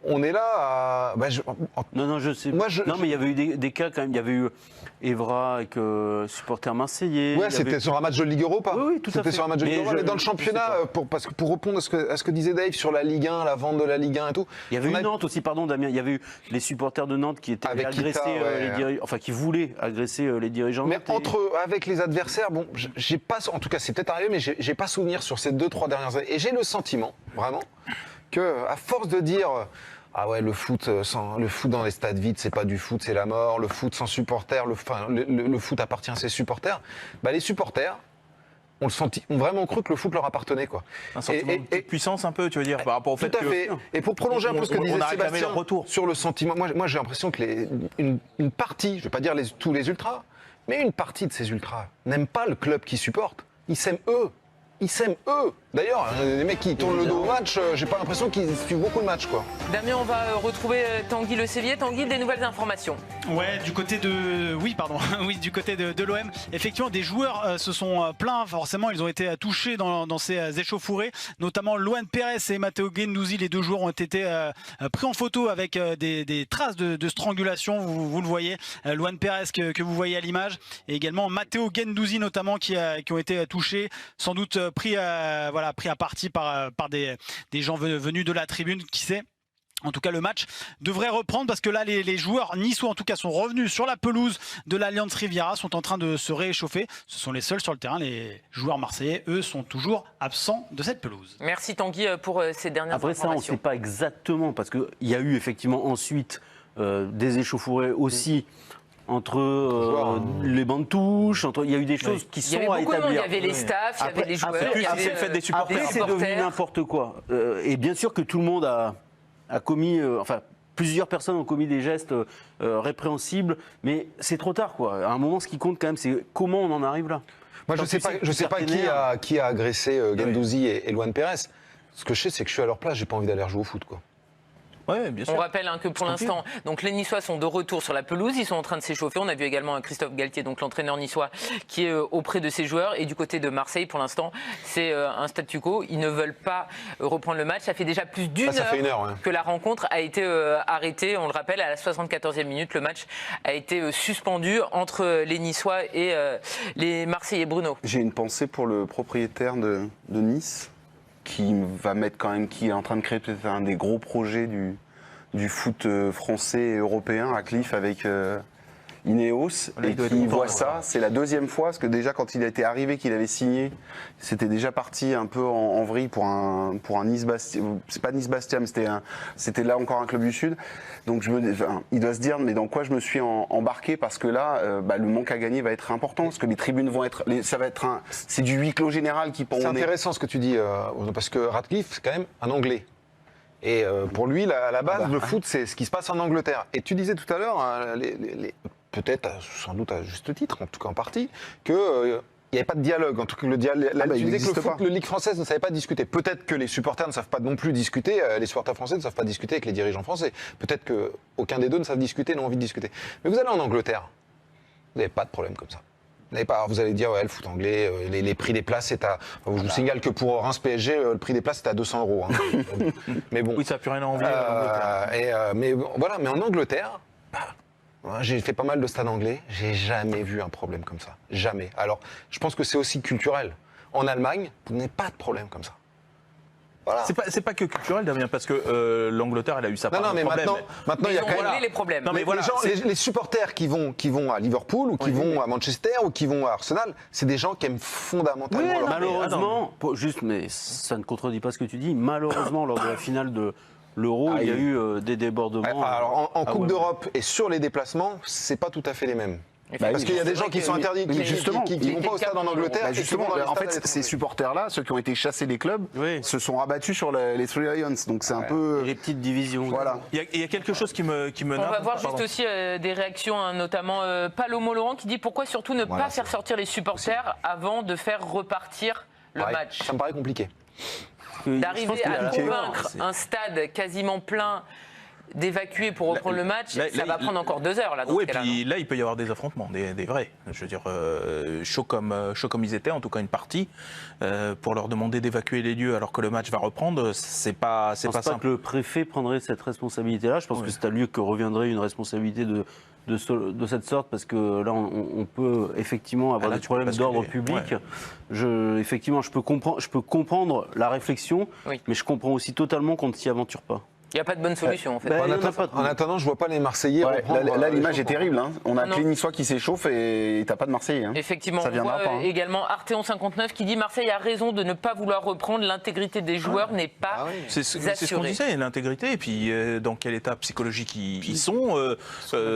on est là à... Non, je sais. Non, mais il y avait eu des cas quand même. Il y avait eu Evra avec supporter marseillais. Ouais, c'était sur un match de Ligue Europa. Oui, tout à fait. C'était sur un match de Ligue Europa. Mais dans le championnat, pour répondre à ce que disait Dave sur la Ligue 1, la vente de la Ligue 1 et tout. Il y avait eu Nantes aussi, pardon Damien. Il y avait eu les supporters de Nantes qui étaient agressés, qui voulaient agresser les dirigeants. Mais avec les adversaires, bon, j'ai pas, en tout cas c'est peut-être arrivé, mais j'ai pas souvenir sur ces 2-3 dernières années. Et j'ai le sentiment, vraiment, que à force de dire ah ouais, le foot dans les stades vides, c'est pas du foot, c'est la mort. Le foot sans supporters, le foot appartient à ses supporters. Les supporters ont vraiment cru que le foot leur appartenait, quoi. Un sentiment de puissance un peu, tu veux dire, par rapport au fait que... Tout à fait. Et pour prolonger un peu ce que disait Sébastien sur le sentiment, moi j'ai l'impression que une partie, je vais pas dire tous les ultras, mais une partie de ces ultras n'aiment pas le club qu'ils supportent. Ils s'aiment eux. D'ailleurs, les mecs qui tournent le dos au match, j'ai pas l'impression qu'ils suivent beaucoup de matchs, quoi. Damien, on va retrouver Tanguy Le Sévier. Tanguy, des nouvelles informations. Ouais, du côté de... Oui, pardon. Oui, du côté de l'OM. Effectivement, des joueurs se sont plaints. Forcément, ils ont été touchés dans ces échauffourées. Notamment Luan Pérez et Matteo Guendouzi. Les 2 joueurs ont été pris en photo avec des traces de strangulation. Vous le voyez. Luan Pérez que vous voyez à l'image. Et également Matteo Guendouzi notamment qui ont été touchés. Sans doute pris à partie par des gens venus de la tribune, qui sait. En tout cas, le match devrait reprendre parce que là, les joueurs niçois, en tout cas, sont revenus sur la pelouse de l'Allianz Riviera, sont en train de se réchauffer. Ce sont les seuls sur le terrain. Les joueurs marseillais, eux, sont toujours absents de cette pelouse. Merci Tanguy pour ces dernières informations. Après ça, on ne sait pas exactement parce qu'il y a eu effectivement ensuite des échauffourées aussi entre les bancs de touche, il y a eu des choses qui sont à établir. Il y avait les staffs, il y avait les joueurs, il y avait c'est le fait des supporters. Après, c'est devenu n'importe quoi. Et bien sûr que tout le monde a commis, plusieurs personnes ont commis des gestes répréhensibles, mais c'est trop tard, quoi. À un moment, ce qui compte quand même, c'est comment on en arrive là. Moi, je ne sais pas qui a agressé Guendouzi et Luan Pérez. Ce que je sais, c'est que je suis à leur place, j'ai pas envie d'aller rejouer au foot, quoi. Ouais, bien sûr. On rappelle que pour l'instant, donc les Niçois sont de retour sur la pelouse, ils sont en train de s'échauffer. On a vu également Christophe Galtier, donc l'entraîneur niçois, qui est auprès de ses joueurs. Et du côté de Marseille, pour l'instant, c'est un statu quo. Ils ne veulent pas reprendre le match. Ça fait déjà plus d'une heure que la rencontre a été arrêtée. On le rappelle, à la 74e minute, le match a été suspendu entre les Niçois et les Marseillais. Bruno. J'ai une pensée pour le propriétaire de Nice, qui est en train de créer peut-être un des gros projets du foot français et européen à Cliff avec Ineos, et qui voit ça. C'est la deuxième fois, parce que déjà quand il a été arrivé, qu'il avait signé, c'était déjà parti un peu en vrille pour un Nice-Bastia. C'est pas Nice-Bastia, mais c'était là encore un club du Sud. Donc il doit se dire, mais dans quoi je me suis embarqué, parce que là, le manque à gagner va être important, parce que les tribunes vont être, c'est du huis clos général qui pendant. C'est intéressant ce que tu dis, parce que Radcliffe, c'est quand même un Anglais. Et pour lui, à la base, le foot, c'est ce qui se passe en Angleterre. Et tu disais tout à l'heure, peut-être, sans doute à juste titre, en tout cas en partie, qu'il n'y avait pas de dialogue. En tout cas, tu disais que le Ligue française ne savait pas discuter. Peut-être que les supporters ne savent pas non plus discuter, les supporters français ne savent pas discuter avec les dirigeants français. Peut-être qu'aucun des deux ne savent discuter, n'ont envie de discuter. Mais vous allez en Angleterre, vous n'avez pas de problème comme ça. Vous allez dire, le foot anglais, les prix des places, c'est à. Je vous signale que pour Reims PSG, le prix des places, c'est à 200 €. Hein. Mais bon. Oui, ça n'a plus rien à envier. Mais en Angleterre, j'ai fait pas mal de stades anglais, j'ai jamais vu un problème comme ça. Jamais. Alors, je pense que c'est aussi culturel. En Allemagne, vous n'avez pas de problème comme ça. Voilà. C'est pas que culturel, Damien, parce que l'Angleterre, elle a eu sa part de problème. Maintenant, il y a quand même les problèmes. Non, mais voilà, les supporters qui vont à Liverpool ou qui vont à Manchester ou qui vont à Arsenal, c'est des gens qui aiment fondamentalement leur malheureusement, mais ça ne contredit pas ce que tu dis, malheureusement, lors de la finale de l'Euro, il y a eu des débordements. Alors, en Coupe d'Europe et sur les déplacements, c'est pas tout à fait les mêmes. Parce qu'il y a des gens qui sont interdits, qui ne vont pas au stade en Angleterre. Justement, en fait, ces supporters-là, ceux qui ont été chassés des clubs, se sont rabattus sur les Three Lions. Donc c'est un peu les petites divisions. Voilà. Il y a quelque chose qui me On va voir juste aussi des réactions, notamment Palomo Laurent qui dit pourquoi surtout ne pas faire sortir les supporters avant de faire repartir le match. Ça me paraît compliqué. D'arriver à convaincre un stade quasiment plein d'évacuer pour reprendre le match, ça va prendre encore 2 heures. Oui, et puis là, il peut y avoir des affrontements, des vrais. Je veux dire, chaud comme ils étaient, en tout cas une partie, pour leur demander d'évacuer les lieux alors que le match va reprendre, c'est pas simple. Je pense pas que le préfet prendrait cette responsabilité-là. Je pense que c'est à lui que reviendrait une responsabilité de cette sorte, parce que là, on peut effectivement avoir des problèmes d'ordre public. Effectivement, je peux comprendre la réflexion, mais je comprends aussi totalement qu'on ne s'y aventure pas. Il n'y a pas de bonne solution en fait. En attendant, je ne vois pas les Marseillais. Là, l'image est terrible. Hein. On a que les Niçois qui s'échauffent et t'as pas de Marseillais. Hein. Effectivement, on voit également Artéon59 qui dit Marseille a raison de ne pas vouloir reprendre. L'intégrité des joueurs n'est pas C'est ce qu'on disait, l'intégrité. Et puis, dans quel état psychologique ils sont,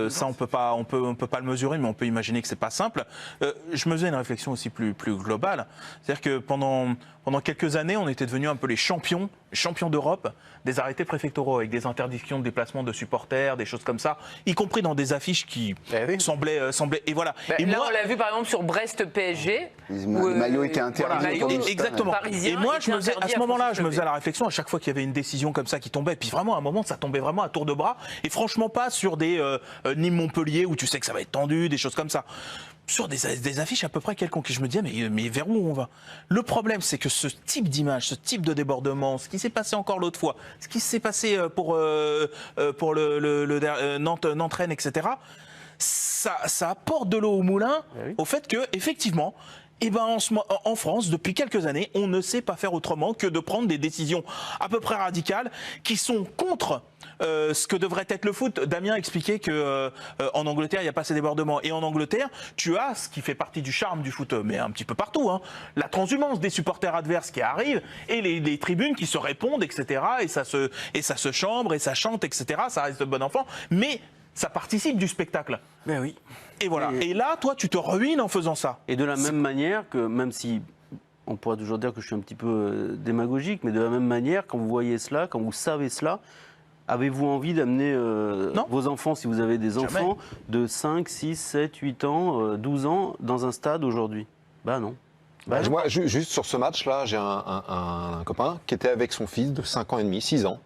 ça, on peut pas le mesurer, mais on peut imaginer que c'est pas simple. Je me faisais une réflexion aussi plus globale. C'est-à-dire que pendant quelques années, on était devenus un peu les champions d'Europe des arrêtés préfectoraux avec des interdictions de déplacement de supporters, des choses comme ça, y compris dans des affiches qui semblaient et voilà. Et là, on l'a vu par exemple sur Brest-PSG. Le maillot était interdit. Exactement. Et moi, à ce moment-là, je me faisais la réflexion à chaque fois qu'il y avait une décision comme ça qui tombait. Et puis vraiment, à un moment, ça tombait vraiment à tour de bras. Et franchement, pas sur des Nîmes-Montpellier où tu sais que ça va être tendu, des choses comme ça. Sur des affiches à peu près quelconques. Et je me disais, mais vers où on va? Le problème, c'est que ce type d'image, ce type de débordement, ce qui s'est passé encore l'autre fois, ce qui s'est passé pour Nantes-Rennes, etc., ça apporte de l'eau au moulin au fait que, effectivement, en France, depuis quelques années, on ne sait pas faire autrement que de prendre des décisions à peu près radicales qui sont contre ce que devrait être le foot. Damien expliquait qu'en Angleterre, il n'y a pas ces débordements. Et en Angleterre, tu as ce qui fait partie du charme du foot, mais un petit peu partout, hein, la transhumance des supporters adverses qui arrivent et les tribunes qui se répondent, etc. Et ça se chambre et ça chante, etc. Ça reste de bon enfant. Mais Ça participe du spectacle. Ben oui. Et voilà. Et là, toi, tu te ruines en faisant ça. Et de la même manière que, même si on pourrait toujours dire que je suis un petit peu démagogique, mais de la même manière, quand vous voyez cela, quand vous savez cela, avez-vous envie d'amener vos enfants, si vous avez des enfants, de 5, 6, 7, 8 ans, 12 ans, dans un stade aujourd'hui? Bah non. Moi, juste sur ce match-là, j'ai un copain qui était avec son fils de 5 ans et demi, 6 ans,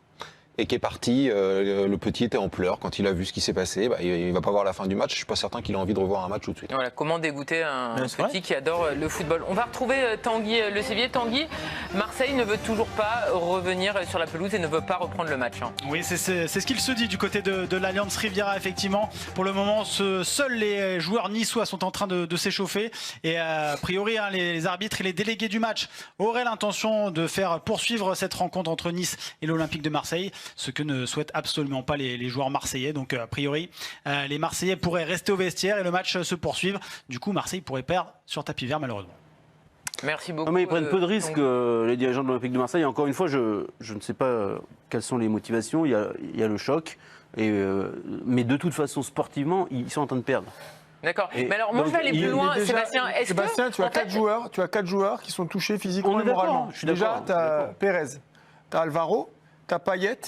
et qui est parti. Le petit était en pleurs quand il a vu ce qui s'est passé. Il ne va pas voir la fin du match. Je ne suis pas certain qu'il a envie de revoir un match tout de suite. Voilà, comment dégoûter un petit qui adore le football. On va retrouver Tanguy Le Sévier. Tanguy, Marseille ne veut toujours pas revenir sur la pelouse et ne veut pas reprendre le match. Oui, c'est ce qu'il se dit du côté de l'Alliance Riviera, effectivement. Pour le moment, seuls les joueurs niçois sont en train de s'échauffer. Et a priori, les arbitres et les délégués du match auraient l'intention de faire poursuivre cette rencontre entre Nice et l'Olympique de Marseille. Ce que ne souhaitent absolument pas les joueurs marseillais. Donc a priori, les Marseillais pourraient rester au vestiaire et le match se poursuivre. Du coup, Marseille pourrait perdre sur tapis vert, malheureusement. Merci beaucoup. Non, mais ils prennent peu de risques, les dirigeants de l'Olympique de Marseille. Encore une fois, je ne sais pas quelles sont les motivations. Il y a le choc. Mais de toute façon, sportivement, ils sont en train de perdre. D'accord. Mais alors, moi, je vais aller plus loin. Sébastien, tu as 4 joueurs qui sont touchés physiquement et moralement. Déjà, tu as Pérez, tu as Alvaro, tu as Payet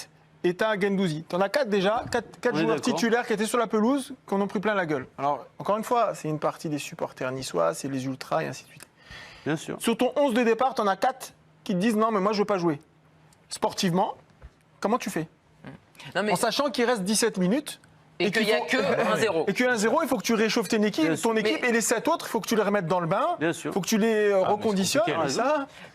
et tu as Gendouzi. Tu en as 4 déjà, 4 joueurs titulaires qui étaient sur la pelouse, qui en ont pris plein la gueule. Alors, encore une fois, c'est une partie des supporters niçois, c'est les ultras et ainsi de suite. Bien sûr. Sur ton 11 de départ, tu en as 4 qui te disent non, mais moi, je ne veux pas jouer. Sportivement, comment tu fais? En sachant qu'il reste 17 minutes. Et qu'il n'y a que 1-0. Et que 1-0, il faut que tu réchauffes ton équipe, et les 7 autres, il faut que tu les remettes dans le bain. Bien sûr. Il faut que tu les reconditionnes.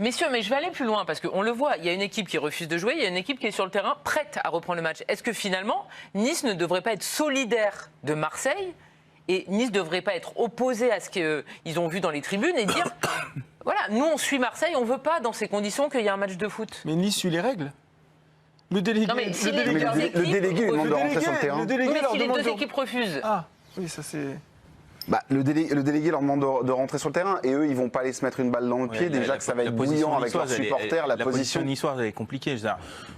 Messieurs, mais je vais aller plus loin parce qu'on le voit, il y a une équipe qui refuse de jouer, il y a une équipe qui est sur le terrain prête à reprendre le match. Est-ce que finalement, Nice ne devrait pas être solidaire de Marseille et Nice ne devrait pas être opposé à ce qu'ils ont vu dans les tribunes et dire voilà, nous on suit Marseille, on ne veut pas dans ces conditions qu'il y ait un match de foot. Mais Nice suit les règles. Le délégué, non, mais si le délégué demande de rentrer sur le terrain. Mais si les deux équipes refusent. Ah, oui, ça c'est... Le délégué leur demande de rentrer sur le terrain et eux, ils vont pas aller se mettre une balle dans le pied. Déjà que ça va être bouillant avec leurs supporters. La position niçoise, elle est compliquée.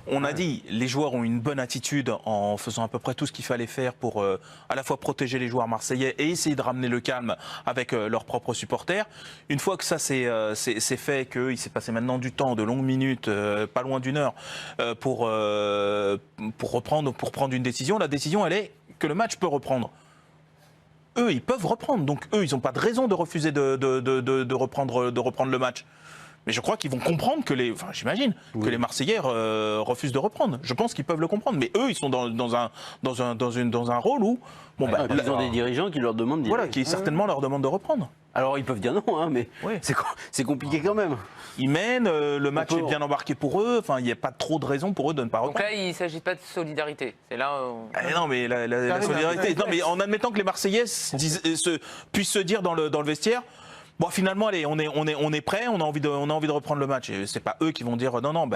On a dit, les joueurs ont une bonne attitude en faisant à peu près tout ce qu'il fallait faire pour à la fois protéger les joueurs marseillais et essayer de ramener le calme avec leurs propres supporters. Une fois que ça c'est fait, qu'il s'est passé maintenant du temps, de longues minutes, pas loin d'une heure, pour prendre une décision, la décision, elle est que le match peut reprendre. Eux, ils peuvent reprendre. Donc, eux, ils n'ont pas de raison de refuser de reprendre le match. Mais je crois qu'ils vont comprendre que j'imagine que les Marseillais refusent de reprendre. Je pense qu'ils peuvent le comprendre. Mais eux, ils sont dans un rôle où... ils ont des dirigeants qui leur demandent d'y aller. Qui certainement leur demandent de reprendre. Alors, ils peuvent dire non, mais c'est compliqué quand même. Ils mènent, le match est bien embarqué pour eux. Enfin, il n'y a pas trop de raison pour eux de ne pas reprendre. Donc là, il ne s'agit pas de solidarité. C'est là non, mais la solidarité... Non, mais en admettant que les Marseillais puissent se dire dans le vestiaire... Bon, finalement, allez, on est prêt, on a envie de reprendre le match. Et c'est pas eux qui vont dire non,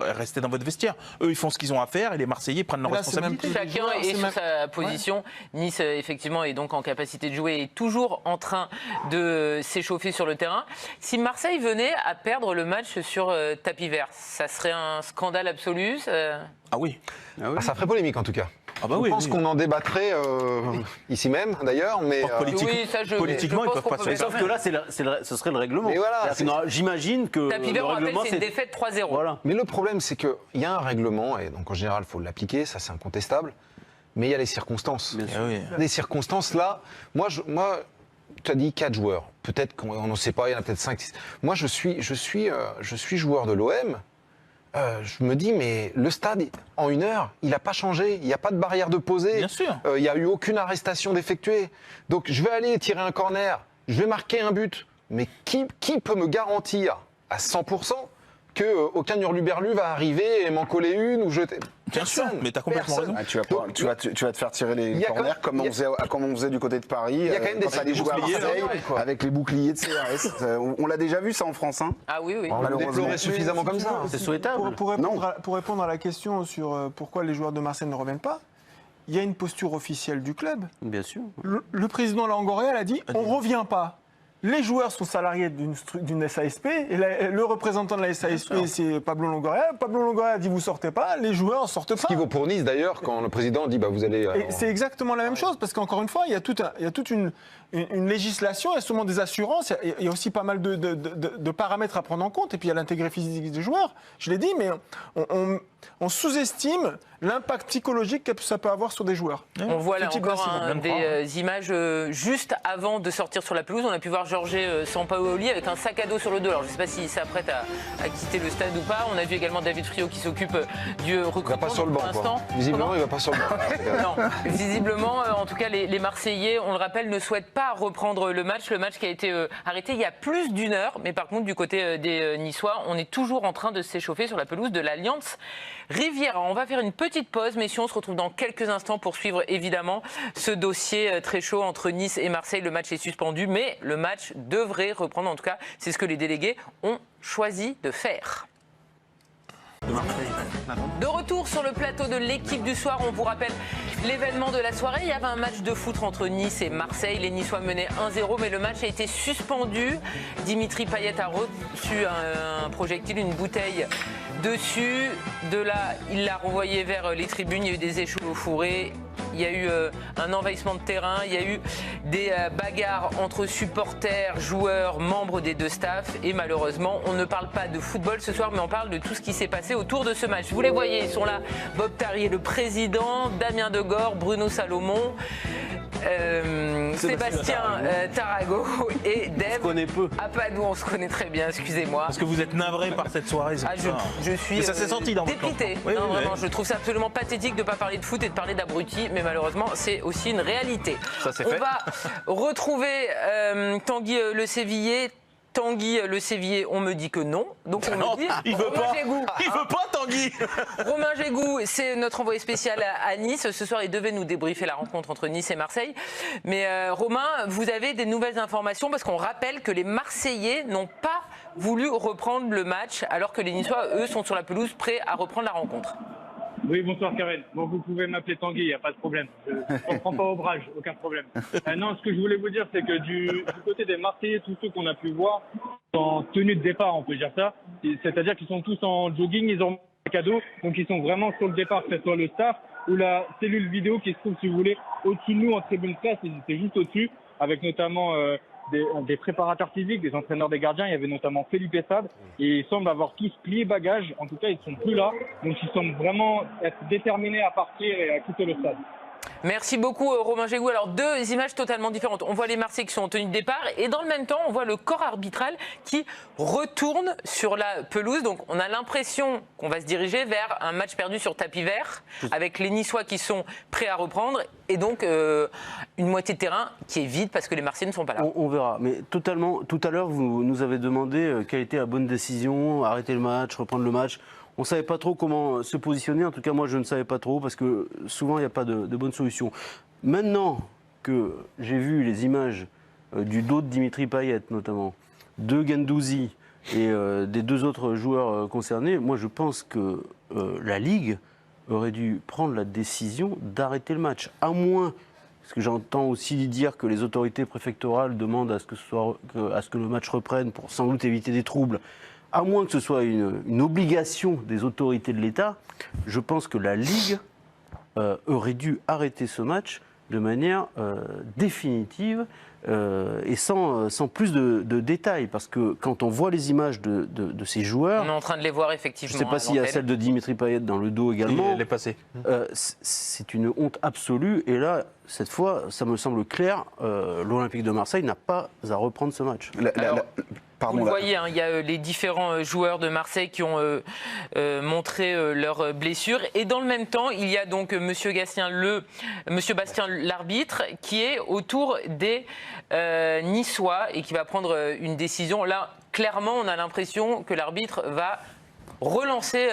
restez dans votre vestiaire. Eux, ils font ce qu'ils ont à faire et les Marseillais prennent leurs responsabilités. Chacun est sur sa position. Ouais. Nice, effectivement, est donc en capacité de jouer et est toujours en train de s'échauffer sur le terrain. Si Marseille venait à perdre le match sur tapis vert, ça serait un scandale absolu. Ah oui. Ça ferait polémique en tout cas. Ah bah je pense qu'on en débattrait ici même d'ailleurs, mais politiquement, ils peuvent pas se faire. Sauf que là, ce serait le règlement. Mais voilà, j'imagine que tapis vert, on rappelle, c'est une défaite 3-0. Voilà. Mais le problème, c'est qu'il y a un règlement, et donc en général, il faut l'appliquer, ça c'est incontestable, mais il y a les circonstances. Les circonstances, là, moi tu as dit 4 joueurs, peut-être qu'on ne sait pas, il y en a peut-être 5, 6. Moi, je suis joueur de l'OM. Je me dis, mais le stade, en 1 heure, il n'a pas changé. Il n'y a pas de barrière de posée. Bien sûr. Il n'y a eu aucune arrestation d'effectuer. Donc, je vais aller tirer un corner. Je vais marquer un but. Mais qui peut me garantir à 100% qu'aucun hurluberlu va arriver et m'en coller une ou jeter? Bien sûr, mais tu as complètement raison. Tu vas te faire tirer les corners comme on faisait du côté de Paris. Il y a quand même des allait jouer à Marseille avec les boucliers de CRS. On l'a déjà vu ça en France. Hein. Ah oui. On l'a déploré suffisamment comme ça. C'est souhaitable. Pour répondre à la question sur pourquoi les joueurs de Marseille ne reviennent pas, il y a une posture officielle du club. Bien sûr. Le président Longoria a dit on ne revient pas. Les joueurs sont salariés d'une SASP et le représentant de la SASP, c'est Pablo Longoria. Pablo Longoria dit vous sortez pas, les joueurs sortent pas. Ce qui vaut pour Nice d'ailleurs quand le président dit vous allez. C'est exactement la même chose parce qu'encore une fois, il y a toute une législation, il y a sûrement des assurances, il y a aussi pas mal de paramètres à prendre en compte et puis il y a l'intégrité physique des joueurs. Je l'ai dit, mais on sous-estime l'impact psychologique que ça peut avoir sur des joueurs. On voit là encore des images juste avant de sortir sur la pelouse. On a pu voir Jorge Sampaoli avec un sac à dos sur le dos. Alors je ne sais pas s'il s'apprête à quitter le stade ou pas. On a vu également David Friot qui s'occupe du recrutement. Il va pas sur le banc. Visiblement, il va pas sur le banc. Non, visiblement, en tout cas, les Marseillais, on le rappelle, ne souhaitent pas reprendre le match. Le match qui a été arrêté il y a plus d'une heure. Mais par contre, du côté des Niçois, on est toujours en train de s'échauffer sur la pelouse de l'Alliance Riviera. On va faire une petite pause, messieurs. On se retrouve dans quelques instants pour suivre évidemment ce dossier très chaud entre Nice et Marseille. Le match est suspendu, mais le match devrait reprendre. En tout cas, c'est ce que les délégués ont choisi de faire. De retour sur le plateau de l'équipe du soir, on vous rappelle l'événement de la soirée. Il y avait un match de foot entre Nice et Marseille. Les Niçois menaient 1-0, mais le match a été suspendu. Dimitri Payet a reçu un projectile, une bouteille dessus. De là, il l'a renvoyé vers les tribunes. Il y a eu des échauffourées. Il y a eu un envahissement de terrain, il y a eu des bagarres entre supporters, joueurs, membres des deux staffs. Et malheureusement, on ne parle pas de football ce soir, mais on parle de tout ce qui s'est passé autour de ce match. Vous les voyez, ils sont là. Bob Tarier, le président, Damien Degore, Bruno Salomon, Sébastien Tarago et Dave. On se connaît peu. Apadou, on se connaît très bien, excusez-moi. Parce que vous êtes navré par cette soirée. Je suis et ça s'est senti dans votre dépité. Oui, non, oui, vraiment, oui. je trouve ça absolument pathétique de ne pas parler de foot et de parler d'abrutis, mais malheureusement, c'est aussi une réalité. Ça, c'est on fait. va retrouver Tanguy Le Sévillier. Tanguy Le Sévillier, on me dit que non. Donc on me dit il veut Romain pas. Gégou. Il veut pas, Tanguy. Romain Gégou, c'est notre envoyé spécial à Nice. Ce soir, il devait nous débriefer la rencontre entre Nice et Marseille. Mais Romain, vous avez des nouvelles informations parce qu'on rappelle que les Marseillais n'ont pas voulu reprendre le match alors que les Niçois, eux, sont sur la pelouse prêts à reprendre la rencontre. Oui, bonsoir Karen. Bon, vous pouvez m'appeler Tanguy, il n'y a pas de problème. Je ne prends pas au brage, aucun problème. Non, ce que je voulais vous dire, c'est que du côté des Marseillais, tous ceux qu'on a pu voir en tenue de départ, on peut dire ça, c'est-à-dire qu'ils sont tous en jogging, ils ont un cadeau, donc ils sont vraiment sur le départ, que ce soit le staff ou la cellule vidéo qui se trouve, si vous voulez, au-dessus de nous en tribune place, ils étaient juste au-dessus, avec notamment des préparateurs physiques, des entraîneurs des gardiens. Il y avait notamment Felipe Sade et ils semblent avoir tous plié bagages. En tout cas, ils ne sont plus là. Donc, ils semblent vraiment être déterminés à partir et à quitter le stade. Merci beaucoup Romain Gégou. Alors deux images totalement différentes. On voit les Marseillais qui sont en tenue de départ et dans le même temps on voit le corps arbitral qui retourne sur la pelouse. Donc on a l'impression qu'on va se diriger vers un match perdu sur tapis vert avec les Niçois qui sont prêts à reprendre et donc une moitié de terrain qui est vide parce que les Marseillais ne sont pas là. On verra. Mais totalement, tout à l'heure vous nous avez demandé quelle était la bonne décision, arrêter le match, reprendre le match. On ne savait pas trop comment se positionner. En tout cas, moi, je ne savais pas trop parce que souvent, il n'y a pas de bonne solution. Maintenant que j'ai vu les images du dos de Dimitri Payet, notamment, de Guendouzi et des deux autres joueurs concernés, moi, je pense que la Ligue aurait dû prendre la décision d'arrêter le match. À moins, parce que j'entends aussi dire que les autorités préfectorales demandent à ce que le match reprenne pour sans doute éviter des troubles. À moins que ce soit une obligation des autorités de l'État, je pense que la Ligue aurait dû arrêter ce match de manière définitive et sans plus de détails. Parce que quand on voit les images de ces joueurs... On est en train de les voir effectivement. Je ne sais pas s'il y a celle de Dimitri Payet dans le dos également. Elle est passée. C'est une honte absolue. Et là, cette fois, ça me semble clair, l'Olympique de Marseille n'a pas à reprendre ce match. Vous le voyez, hein, il y a les différents joueurs de Marseille qui ont montré leurs blessures. Et dans le même temps, il y a donc Monsieur Bastien, l'arbitre, qui est autour des Niçois et qui va prendre une décision. Là, clairement, on a l'impression que l'arbitre va relancer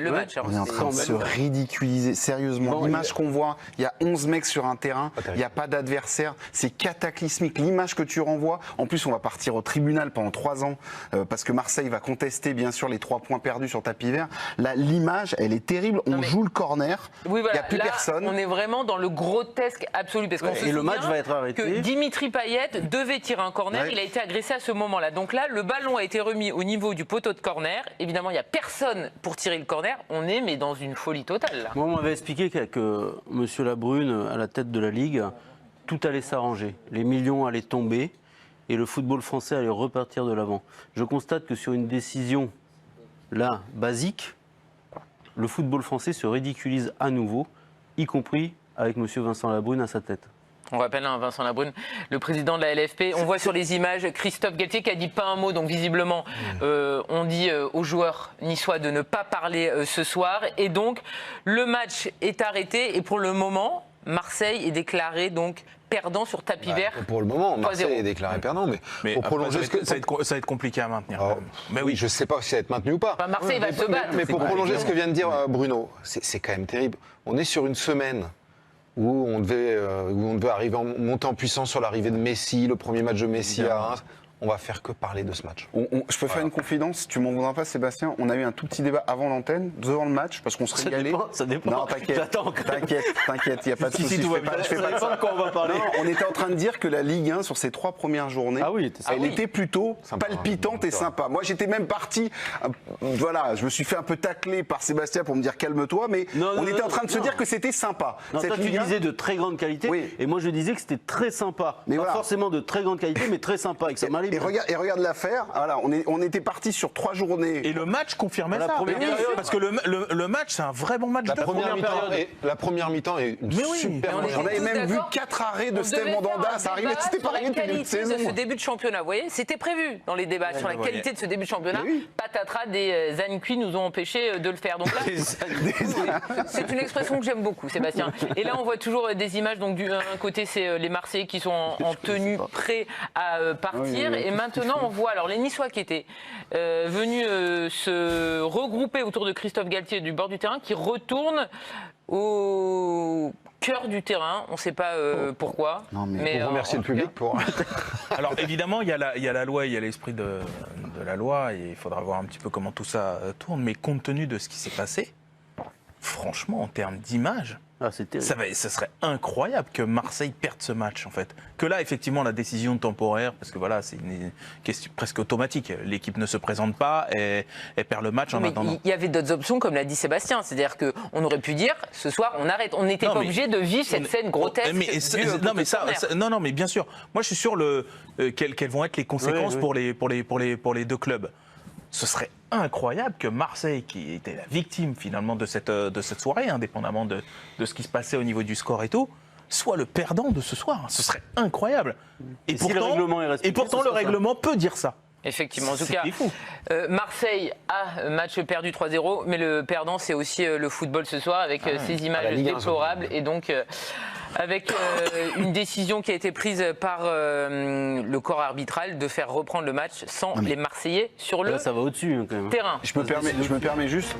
le match. On est en train de se ridiculiser, sérieusement. L'image qu'on voit, il y a 11 mecs sur un terrain, il n'y a pas d'adversaire, c'est cataclysmique. L'image que tu renvoies, en plus on va partir au tribunal pendant 3 ans, parce que Marseille va contester bien sûr les 3 points perdus sur tapis vert. Là, l'image, elle est terrible, on joue le corner, il n'y a plus personne. On est vraiment dans le grotesque absolu, parce qu'on se le match va être arrêté. Que Dimitri Payet devait tirer un corner, il a été agressé à ce moment-là. Donc là, le ballon a été remis au niveau du poteau de corner. Évidemment, il n'y a personne pour tirer le corner. On est mais dans une folie totale. Là. Moi, on m'avait expliqué qu'avec M. Labrune à la tête de la Ligue, tout allait s'arranger. Les millions allaient tomber et le football français allait repartir de l'avant. Je constate que sur une décision, là, basique, le football français se ridiculise à nouveau, y compris avec M. Vincent Labrune à sa tête. On rappelle Vincent Labrune, le président de la LFP. On voit sur les images Christophe Galtier qui a dit pas un mot. Donc visiblement, on dit aux joueurs niçois de ne pas parler ce soir. Et donc, le match est arrêté. Et pour le moment, Marseille est déclaré donc perdant sur tapis vert. Pour le moment, Marseille est déclaré perdant. Mais pour prolonger, ça va être compliqué à maintenir. Mais oui, je ne sais pas si ça va être maintenu ou pas. Enfin, Marseille va se battre. Mais pour prolonger ce que vient de dire Bruno, c'est quand même terrible. On est sur une semaine où on devait arriver monter en puissance sur l'arrivée de Messi, le premier match de Messi à Reims. On va faire que parler de ce match. Je peux faire une confidence, tu m'en voudras pas Sébastien, on a eu un tout petit débat avant l'antenne, devant le match, parce qu'on se régalait. Ça dépend. Non, t'inquiète, il n'y a pas de souci. Je fais pas de quoi on va parler. Non, on était en train de dire que la Ligue 1, sur ses 3 premières journées, elle était plutôt palpitante et sympa. Moi, j'étais même parti, voilà, je me suis fait un peu tacler par Sébastien pour me dire calme-toi, mais on était en train de se dire que c'était sympa. Non, toi, tu disais de très grande qualité, et moi, je disais que c'était très sympa. Pas forcément de très grande qualité, mais très sympa, et que ça m'allait. Et regarde l'affaire, voilà, on était parti sur 3 journées. Et le match confirmait ça. Parce que le match, c'est un vrai bon match. La première mi-temps est une super match. On avait même vu 4 arrêts de Steve Mandanda, ça arrivait, c'était pas arrivé depuis une saison. De ce début de championnat, vous voyez, c'était prévu dans les débats sur la qualité de ce début de championnat. Patatras, des Zanqui nous ont empêché de le faire. Donc là, c'est une expression que j'aime beaucoup, Sébastien. Et là, on voit toujours des images. Donc d'un côté, c'est les Marseillais qui sont en tenue, prêts à partir. Et maintenant, on voit alors les Niçois qui étaient venus se regrouper autour de Christophe Galtier du bord du terrain, qui retournent au cœur du terrain. On ne sait pas pourquoi. Non, mais pour remercier le public pour. Alors évidemment, il y a la loi, il y a l'esprit de la loi, et il faudra voir un petit peu comment tout ça tourne. Mais compte tenu de ce qui s'est passé, franchement, en termes d'image, ça serait incroyable que Marseille perde ce match, en fait. Que là, effectivement, la décision temporaire, parce que voilà, c'est une question presque automatique. L'équipe ne se présente pas et perd le match en attendant. Il y avait d'autres options, comme l'a dit Sébastien. C'est-à-dire qu'on aurait pu dire, ce soir, on arrête. On n'était pas obligé de vivre cette scène grotesque. Non, mais bien sûr. Moi, je suis sûr quelles vont être les conséquences pour les deux clubs. Ce serait incroyable que Marseille, qui était la victime finalement de cette soirée, indépendamment de ce qui se passait au niveau du score et tout, soit le perdant de ce soir. Ce serait incroyable. Et pourtant, si le règlement est respecté, le règlement peut dire ça. Effectivement, en tout cas, Marseille a match perdu 3-0, mais le perdant, c'est aussi le football ce soir, avec ces images déplorables. Et donc, avec une décision qui a été prise par le corps arbitral de faire reprendre le match sans les Marseillais sur le ça va au-dessus, quand même. terrain. Je me permets juste.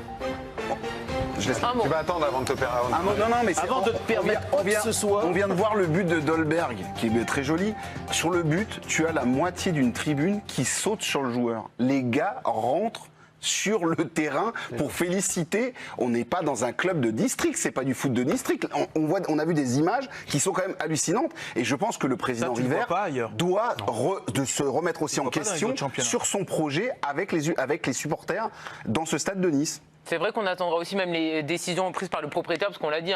Tu vas attendre avant de te permettre. Non, mais avant de te permettre ce soir. On vient de voir le but de Dolberg, qui est très joli. Sur le but, tu as la moitié d'une tribune qui saute sur le joueur. Les gars rentrent sur le terrain pour féliciter. On n'est pas dans un club de district, c'est pas du foot de district. On a vu des images qui sont quand même hallucinantes. Et je pense que le président River doit se remettre aussi en question sur son projet avec les supporters dans ce stade de Nice. C'est vrai qu'on attendra aussi même les décisions prises par le propriétaire, parce qu'on l'a dit,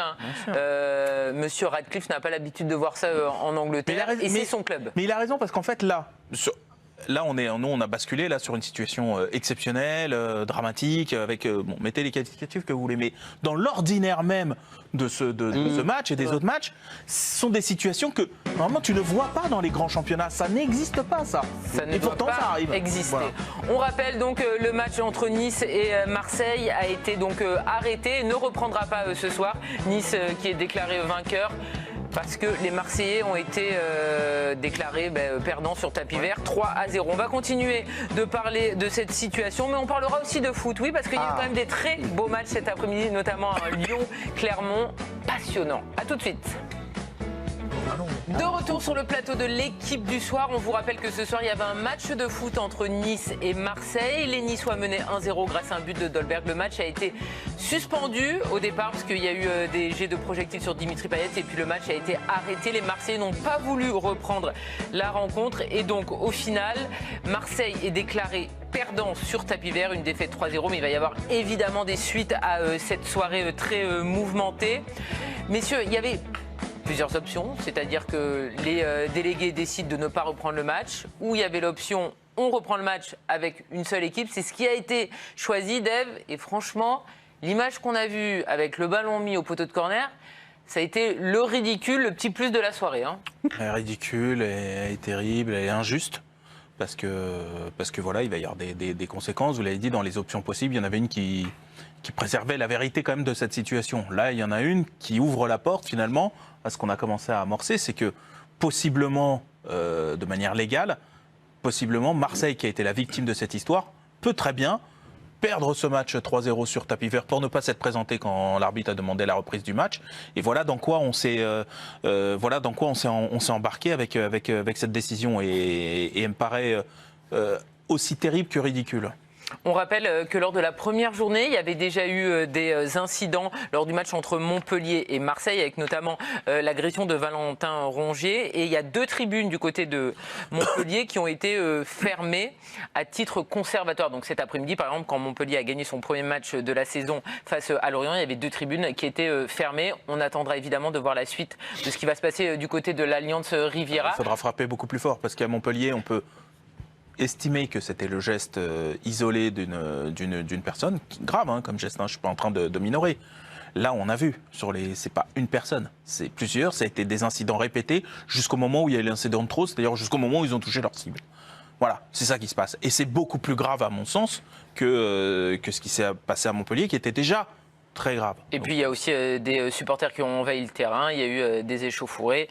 Monsieur Radcliffe n'a pas l'habitude de voir ça en Angleterre, et c'est son club. Mais il a raison, parce qu'en fait, là, on a basculé là sur une situation exceptionnelle, dramatique, avec mettez les qualificatifs que vous voulez, mais dans l'ordinaire même de ce match et des autres matchs, ce sont des situations que normalement tu ne vois pas dans les grands championnats. Ça n'existe pas, ça. Et pourtant ça arrive. Exister. Voilà. On rappelle donc le match entre Nice et Marseille a été donc arrêté, ne reprendra pas ce soir. Nice qui est déclaré vainqueur. parce que les Marseillais ont été déclarés perdants sur tapis vert, 3-0. On va continuer de parler de cette situation, mais on parlera aussi de foot, oui, parce qu'il y a quand même des très beaux matchs cet après-midi, notamment un Lyon-Clermont passionnant. A tout de suite. De retour sur le plateau de l'équipe du soir, on vous rappelle que ce soir il y avait un match de foot entre Nice et Marseille. Les Niçois menaient 1-0 grâce à un but de Dolberg. Le match a été suspendu au départ parce qu'il y a eu des jets de projectiles sur Dimitri Payet et puis le match a été arrêté. Les Marseillais n'ont pas voulu reprendre la rencontre et donc au final Marseille est déclaré perdant sur tapis vert, une défaite 3-0, mais il va y avoir évidemment des suites à cette soirée très mouvementée. Messieurs, il y avait plusieurs options, c'est-à-dire que les délégués décident de ne pas reprendre le match, ou il y avait l'option on reprend le match avec une seule équipe. C'est ce qui a été choisi, Dave, et franchement, l'image qu'on a vue avec le ballon mis au poteau de corner, ça a été le ridicule, le petit plus de la soirée. Hein. Elle est ridicule, elle est terrible, elle est injuste. Parce que voilà, il va y avoir des conséquences. Vous l'avez dit, dans les options possibles, il y en avait une qui préservait la vérité quand même de cette situation. Là, il y en a une qui ouvre la porte finalement à ce qu'on a commencé à amorcer, c'est que possiblement, de manière légale, possiblement Marseille, qui a été la victime de cette histoire, peut très bien perdre ce match 3-0 sur tapis vert pour ne pas s'être présenté quand l'arbitre a demandé la reprise du match. Et voilà dans quoi on s'est embarqué avec cette décision. Et elle me paraît aussi terrible que ridicule. On rappelle que lors de la première journée, il y avait déjà eu des incidents lors du match entre Montpellier et Marseille, avec notamment l'agression de Valentin Rongier. Et il y a 2 tribunes du côté de Montpellier qui ont été fermées à titre conservatoire. Donc cet après-midi, par exemple, quand Montpellier a gagné son premier match de la saison face à Lorient, il y avait 2 tribunes qui étaient fermées. On attendra évidemment de voir la suite de ce qui va se passer du côté de l'Alliance Riviera. Il faudra frapper beaucoup plus fort, parce qu'à Montpellier, on peut estimer que c'était le geste isolé d'une personne, grave comme geste, je ne suis pas en train de minorer. Là, on a vu, c'est pas une personne, c'est plusieurs, ça a été des incidents répétés jusqu'au moment où il y a eu l'incident de trop, c'est-à-dire jusqu'au moment où ils ont touché leur cible. Voilà, c'est ça qui se passe. Et c'est beaucoup plus grave, à mon sens, que ce qui s'est passé à Montpellier, qui était déjà très grave. Et puis il y a aussi des supporters qui ont envahi le terrain, il y a eu des échauffourées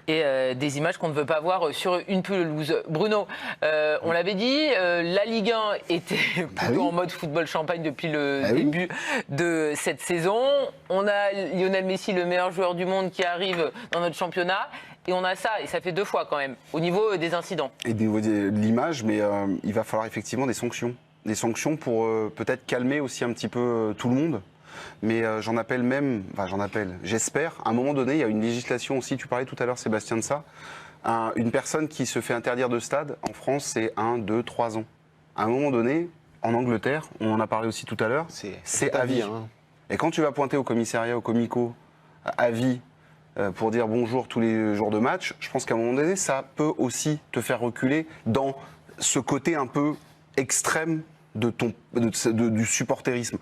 et des images qu'on ne veut pas voir sur une pelouse. Bruno, on l'avait dit, la Ligue 1 était plutôt en mode football champagne depuis le début de cette saison. On a Lionel Messi, le meilleur joueur du monde, qui arrive dans notre championnat. Et on a ça, et ça fait 2 fois quand même, au niveau des incidents. Et au niveau de l'image, mais il va falloir effectivement des sanctions. Des sanctions pour peut-être calmer aussi un petit peu tout le monde. Mais j'espère, à un moment donné, il y a une législation aussi, tu parlais tout à l'heure Sébastien de ça, une personne qui se fait interdire de stade, en France c'est 1, 2, 3 ans. À un moment donné, en Angleterre, on en a parlé aussi tout à l'heure, c'est à vie. Et quand tu vas pointer au commissariat, au comico, à vie, pour dire bonjour tous les jours de match, je pense qu'à un moment donné, ça peut aussi te faire reculer dans ce côté un peu extrême du supporterisme.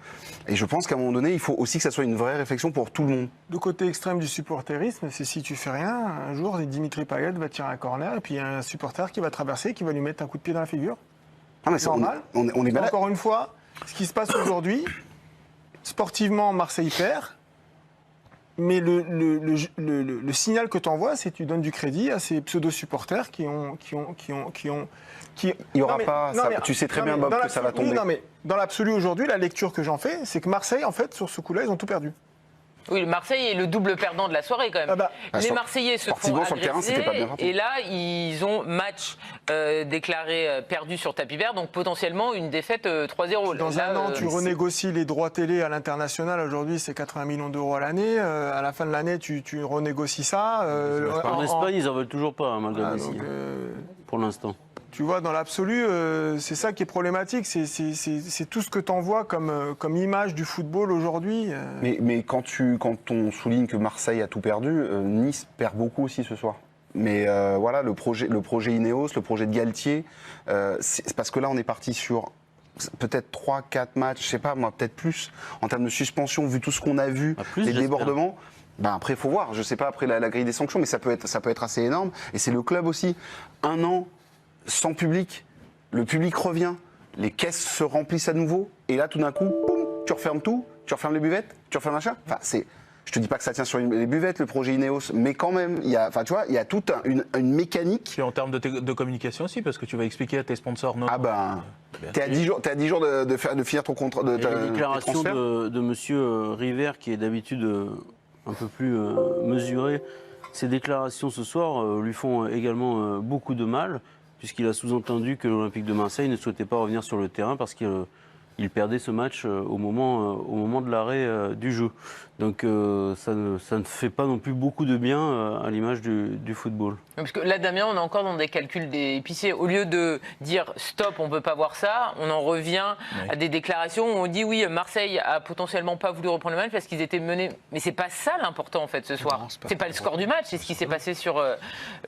Et je pense qu'à un moment donné, il faut aussi que ça soit une vraie réflexion pour tout le monde. Le côté extrême du supporterisme, c'est si tu fais rien, un jour, Dimitri Payet va tirer un corner et puis il y a un supporter qui va traverser, qui va lui mettre un coup de pied dans la figure. Ah, mais c'est normal. On est encore une fois, ce qui se passe aujourd'hui, sportivement, Marseille perd. Mais le signal que tu envoies, c'est que tu donnes du crédit à ces pseudo-supporters qui ont. Il n'y aura pas. Tu sais très bien, Bob, que ça va tomber. Non, mais dans l'absolu, aujourd'hui, la lecture que j'en fais, c'est que Marseille, en fait, sur ce coup-là, ils ont tout perdu. Oui, le Marseille est le double perdant de la soirée quand même. Les Marseillais se font agresser et là, ils ont match déclaré perdu sur tapis vert, donc potentiellement une défaite 3-0. Dans un an, tu renégocies les droits télé à l'international. Aujourd'hui, c'est 80 millions d'euros à l'année. À la fin de l'année, tu renégocies ça. En Espagne, ils n'en veulent toujours pas, malgré Messi, pour l'instant. Tu vois, dans l'absolu, c'est ça qui est problématique. C'est tout ce que tu envoies comme image du football aujourd'hui. Mais quand on souligne que Marseille a tout perdu, Nice perd beaucoup aussi ce soir. Mais voilà, le projet Ineos, le projet de Galtier, c'est parce que là, on est parti sur peut-être 3-4 matchs, je sais pas moi, peut-être plus, en termes de suspension, vu tout ce qu'on a vu, les débordements. Après, il faut voir. Je sais pas après la grille des sanctions, mais ça peut être assez énorme. Et c'est le club aussi. 1 an sans public, le public revient, les caisses se remplissent à nouveau, et là tout d'un coup, boum, tu refermes tout, tu refermes les buvettes, tu refermes l'achat. Enfin, Je te dis pas que ça tient sur les buvettes, le projet Ineos, mais quand même, il y a toute une mécanique. Puis en termes de communication aussi, parce que tu vas expliquer à tes sponsors. T'es à 10 jours de finir ton contrat. Les déclarations de monsieur River, qui est d'habitude un peu plus mesuré, ces déclarations ce soir lui font également beaucoup de mal, puisqu'il a sous-entendu que l'Olympique de Marseille ne souhaitait pas revenir sur le terrain parce qu'il perdait ce match au moment de l'arrêt du jeu. Donc ça ne fait pas non plus beaucoup de bien à l'image du football. Parce que là, Damien, on est encore dans des calculs d'épicier. Au lieu de dire stop, on ne peut pas voir ça, on en revient à des déclarations où on dit oui, Marseille a potentiellement pas voulu reprendre le match parce qu'ils étaient menés. Mais c'est pas ça l'important en fait ce soir. C'est pas le score du match, c'est ce qui s'est passé sur